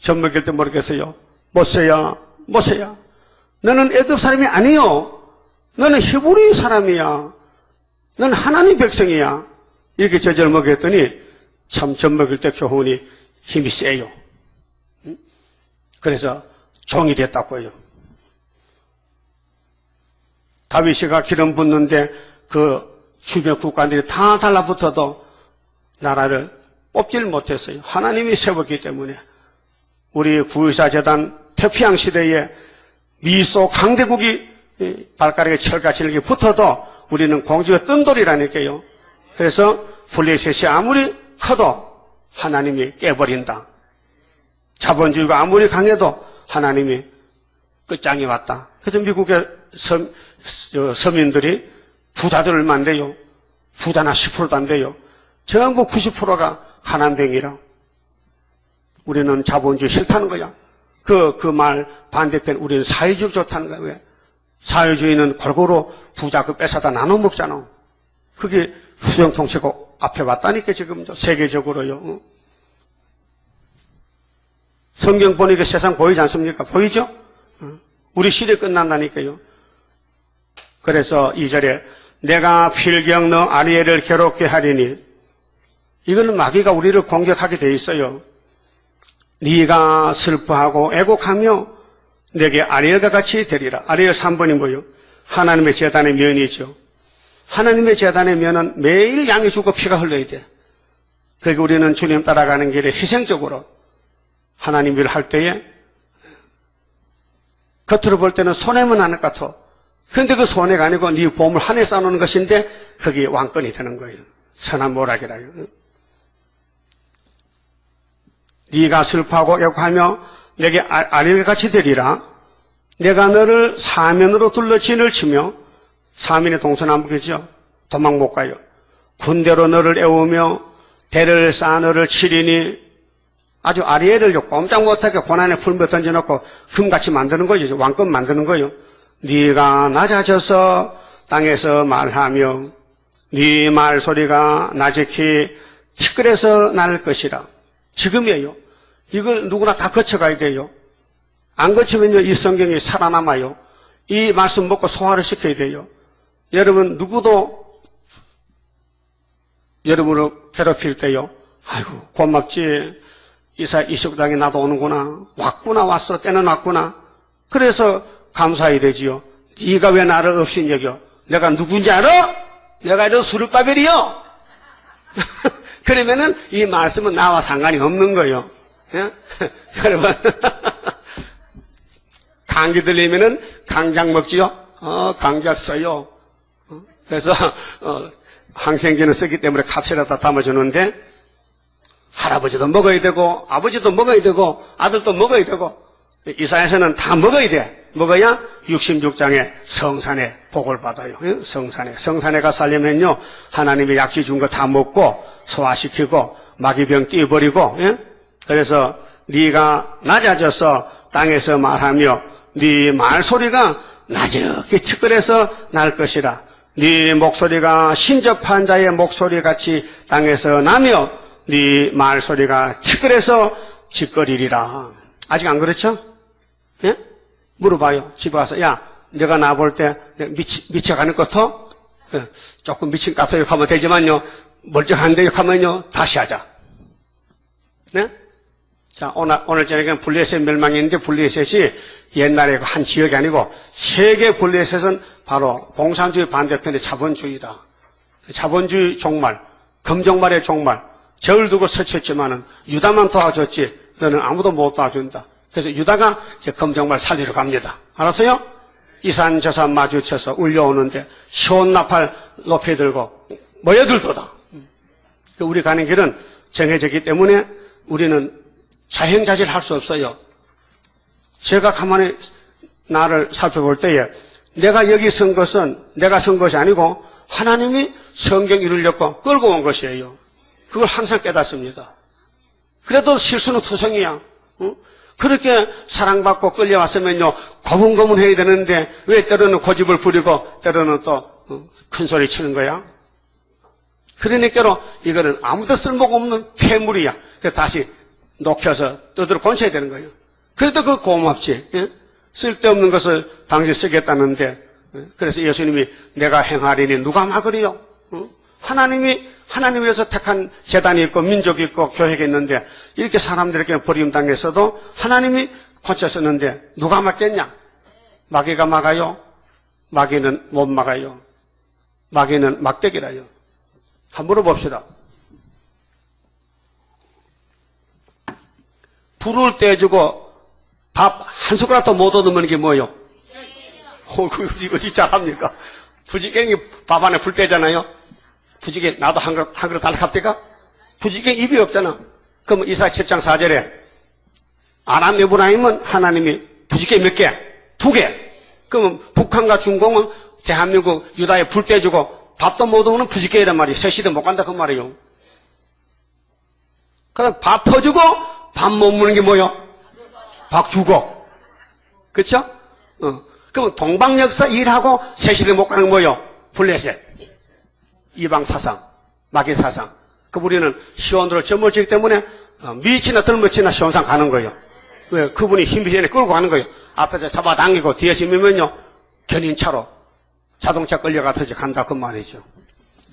젖 먹일 때 모르겠어요. 모세야, 모세야. 너는 애굽 사람이 아니요. 너는 히브리 사람이야. 너는 하나님 백성이야. 이렇게 젖을 먹였더니 참 젖 먹일 때 교훈이 힘이 세요. 그래서 종이 됐다고요. 다윗이가 기름 붓는데 그 주변 국가들이 다 달라붙어도 나라를 뽑질 못했어요. 하나님이 세웠기 때문에. 우리 구유사 재단 태평양 시대에 미소 강대국이 발가락에 철같이 이렇게 붙어도 우리는 공주가 뜬 돌이라니까요. 그래서 블레셋이 아무리 커도 하나님이 깨버린다. 자본주의가 아무리 강해도 하나님이 끝장이 왔다. 그래서 미국의 서민들이 부자들 얼마 안 돼요. 부자나 10%도 안 돼요. 전부 90%가 가난뱅이라. 우리는 자본주의 싫다는 거야. 그 말 반대편 우리는 사회주의 좋다는 거야. 왜? 사회주의는 골고루 부자 그 뺏어다 나눠 먹잖아. 그게 수정통치고 앞에 왔다니까 지금 세계적으로요. 성경 보니까 세상 보이지 않습니까? 보이죠? 우리 시대 끝난다니까요. 그래서 2절에 내가 필경 너 아리엘을 괴롭게 하리니 이거는 마귀가 우리를 공격하게 돼 있어요. 네가 슬퍼하고 애곡하며 내게 아리엘과 같이 되리라. 아리엘 3번이 뭐예요? 하나님의 제단의 면이죠. 하나님의 제단의 면은 매일 양이 죽고 피가 흘러야 돼. 그러니까 우리는 주님 따라가는 길에 희생적으로 하나님 일을 할 때에 겉으로 볼 때는 손해만 하는 것 같아. 그런데 그 손해가 아니고 네 보물 한해 쌓아놓는 것인데 그게 왕권이 되는 거예요. 선한 모락이라요. 네가 슬퍼하고 애곡하며 내게 아리같이 되리라. 내가 너를 사면으로 둘러 진을 치며, 사면이 동서남북이죠. 도망 못 가요. 군대로 너를 애우며 대를 쌓아 너를 치리니, 아주 아리에를 꼼짝 못하게 고난에 풀며 던져놓고 금같이 만드는 거죠. 왕금 만드는 거예요. 네가 낮아져서 땅에서 말하며 네 말소리가 나직히 티끌에서 날 것이라. 지금이에요. 이걸 누구나 다 거쳐가야 돼요. 안 거치면요 이 성경이 살아남아요. 이 말씀 먹고 소화를 시켜야 돼요. 여러분 누구도 여러분을 괴롭힐 때요, 아이고 고맙지, 이 식당에 나도 오는구나, 왔구나, 왔어, 때는 왔구나. 그래서 감사해야 되지요. 네가 왜 나를 없인 여겨? 내가 누군지 알아? 내가 이런 수르바벨이요. 그러면은 이 말씀은 나와 상관이 없는 거예요. 예? 여러분 감기 들리면은 강장 먹지요. 강장 써요. 그래서 항생제는 쓰기 때문에 캡슐에다 담아주는데, 할아버지도 먹어야 되고 아버지도 먹어야 되고 아들도 먹어야 되고 이사야서는 다 먹어야 돼. 먹어야 66장의 성산의 복을 받아요. 성산에 가서 살려면요 하나님이 약지 준 거 다 먹고 소화시키고 마귀병 띄워버리고. 그래서 네가 낮아져서 땅에서 말하며 네 말소리가 나저게 티끌에서 날 것이라. 네 목소리가 신접한 자의 목소리같이 땅에서 나며 네 말소리가 티끌에서 짓거리리라. 아직 안 그렇죠? 예? 물어봐요. 집에 와서, 야, 내가 나 볼 때 미쳐가는 것 같아? 조금 미친 것 같아요 하면 되지만요, 멀쩡한데 하면요 다시 하자. 네? 자, 오늘 저녁에는 블레셋 멸망인데, 블레셋이 옛날에 한 지역이 아니고 세계 블레셋은 바로 공산주의 반대편의 자본주의다. 자본주의 종말, 금종말의 종말. 저를 두고 설치했지만은 유다만 도와줬지 너는 아무도 못 도와준다. 그래서 유다가 이제 금종말 살리러 갑니다. 알았어요? 이 산 저 산 마주쳐서 울려오는데 시온 나팔 높이 들고 모여들도다. 우리 가는 길은 정해졌기 때문에 우리는 자행자질할 수 없어요. 제가 가만히 나를 살펴볼 때에 내가 여기 선 것은 내가 선 것이 아니고 하나님이 성경 이루려고 끌고 온 것이에요. 그걸 항상 깨닫습니다. 그래도 실수는 투성이야. 그렇게 사랑받고 끌려왔으면요 고분고분해야 되는데 왜 때로는 고집을 부리고 때로는 또 큰 소리 치는 거야? 그러니까 이거는 아무도 쓸모가 없는 폐물이야. 그래서 다시 녹여서 떠들어 건쳐야 되는 거예요. 그래도 그 고맙지. 예? 쓸데없는 것을 당시 쓰겠다는데, 그래서 예수님이 내가 행하리니 누가 막으리요? 하나님 위해서 택한 재단이 있고 민족이 있고 교회가 있는데 이렇게 사람들에게 버림당해서도 하나님이 고쳤었는데 누가 막겠냐? 마귀가 막아요? 마귀는 못 막아요. 마귀는 막대기라요. 한번 물어봅시다. 불을 떼주고 밥 한 숟가락도 못 얻으면 이게 뭐예요? 그거 어디 잘합니까? 부지깽이 밥 안에 불 떼잖아요. 부지깽이 나도 한 그릇 달라 갑니까? 부지깽이 입이 없잖아. 그럼 이사야 7장 4절에 아람 에브라임은 하나님이 부지깽이 몇 개? 2개. 그러면 북한과 중공은 대한민국 유다에 불 떼주고 밥도 못 오는 부지깽이란 말이에요. 3시도 못 간다 그 말이에요. 그럼 밥 퍼주고 밥 못 먹는 게 뭐요? 밥 주고. 그쵸? 그럼 동방역사 일하고 3시도 못 가는 게 뭐요? 블레셋. 이방 사상, 마귀 사상. 그 우리는 시온으로 점을지기 때문에 미치나 덜머치나 시온상 가는 거예요. 왜? 그분이 힘이 전에 끌고 가는 거예요. 앞에서 잡아당기고 뒤에 심으면요 견인차로 자동차 끌려가듯이 간다 그 말이죠.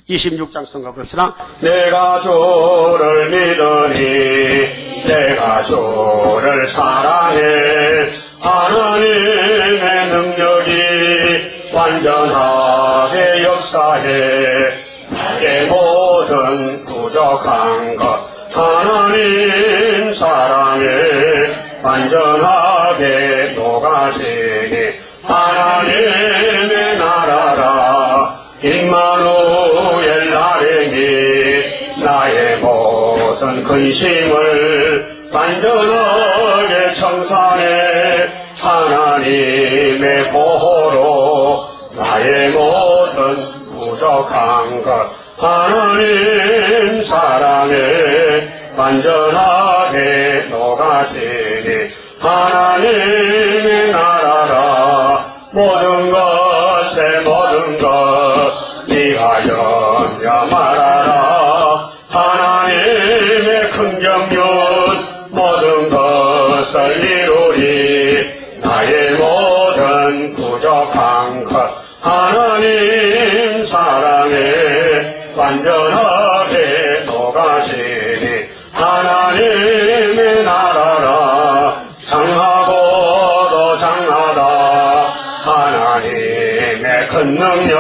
26장 성가 봅시다. 내가 주를 믿으니 내가 주를 사랑해 하나님의 능력이 완전하게 역사해 나의 모든 부족한 것 하나님 사랑해 완전하게 녹아지니 하나님의 나라라 임마누엘 나에게 나의 모든 근심을 완전하게 청산해 하나님의 보호로 나의 모든 부족한 것 하나님 사랑에 완전하게 녹아지니 하나님의 나라라 모든 것에 모든 것 네가 염려 말아라 하나님의 큰 경륜 모든 것을 이루리 나의 모든 부족한 것 하나님 사랑에 완전하게 녹아지니 하나님의 나라라 장하고도 장하다 하나님의 큰 능력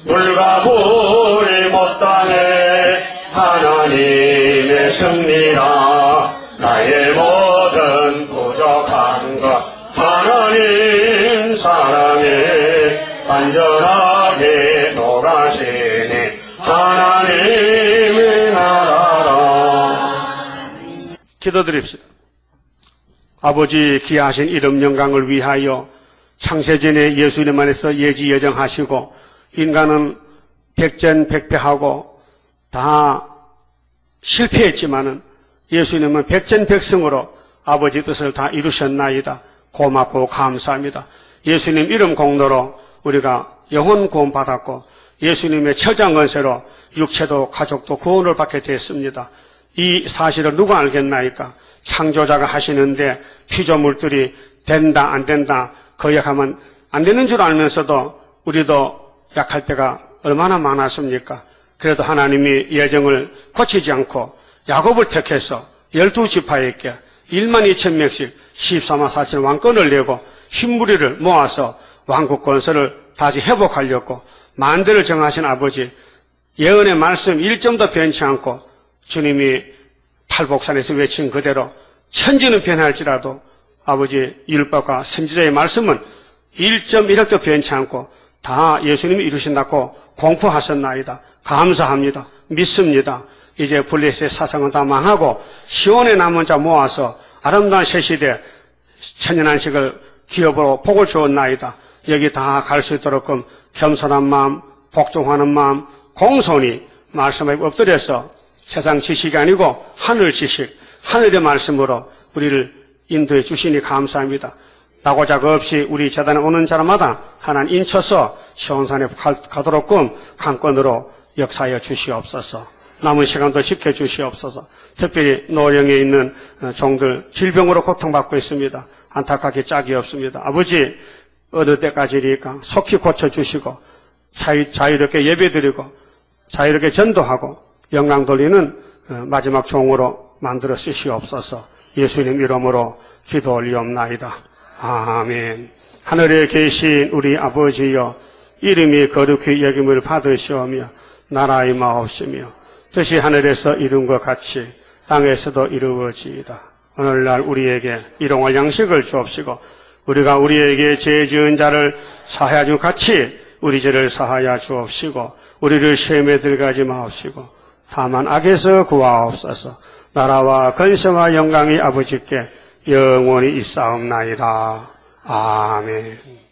물과 불이 못당해 하나님의 승리라 나의 모든 부족한 것 하나님 사랑에 완전하게 녹아지니 하나님의 나라라. 기도드립시다. 아버지 귀하신 이름 영광을 위하여 창세전에 예수님 안에서 예지 예정하시고 인간은 백전백패하고 다 실패했지만은 예수님은 백전백승으로 아버지 뜻을 다 이루셨나이다. 고맙고 감사합니다. 예수님 이름 공로로 우리가 영혼 구원 받았고 예수님의 처장건세로 육체도 가족도 구원을 받게 됐습니다. 이 사실을 누가 알겠나이까? 창조자가 하시는데 피조물들이 된다 안 된다 거역하면 안 되는 줄 알면서도 우리도 약할 때가 얼마나 많았습니까? 그래도 하나님이 예정을 고치지 않고 야곱을 택해서 12지파에게 12,000명씩 14만 4천 왕권을 내고 흰무리를 모아서 왕국 건설을 다시 회복하려고 만대를 정하신 아버지 예언의 말씀 1점도 변치 않고 주님이 팔복산에서 외친 그대로 천지는 변할지라도 아버지 율법과 선지자의 말씀은 1.1핵도 변치 않고 다 예수님이 이루신다고 공포하셨나이다. 감사합니다. 믿습니다. 이제 블레셋의 사상은 다 망하고 시온에 남은 자 모아서 아름다운 새시대 천년한식을 기업으로 복을 주었나이다. 여기 다 갈 수 있도록끔 겸손한 마음, 복종하는 마음, 공손히 말씀에 엎드려서 세상 지식이 아니고 하늘 지식, 하늘의 말씀으로 우리를 인도해 주시니 감사합니다. 나고자가 없이 우리 재단에 오는 자마다 하나님 인쳐서 시온산에 가도록끔 강권으로 역사하여 주시옵소서. 남은 시간도 지켜주시옵소서. 특별히 노령에 있는 종들 질병으로 고통받고 있습니다. 안타깝게 짝이 없습니다. 아버지 어느 때까지니까 속히 고쳐주시고 자유롭게 예배드리고 자유롭게 전도하고 영광 돌리는 마지막 종으로 만들어 쓰시옵소서. 예수님 이름으로 기도 올리옵나이다. 아멘. 하늘에 계신 우리 아버지여 이름이 거룩히 여김을 받으시오며 나라의 마옵시며 뜻이 하늘에서 이룬 것 같이 땅에서도 이루어지이다. 오늘날 우리에게 일용할 양식을 주옵시고 우리가 우리에게 죄 지은 자를 사하여 준 같이 우리 죄를 사하여 주옵시고 우리를 시험에 들어가지 마옵시고 다만 악에서 구하옵소서. 나라와 권세와 영광이 아버지께 영원히 있사옵나이다. 아멘.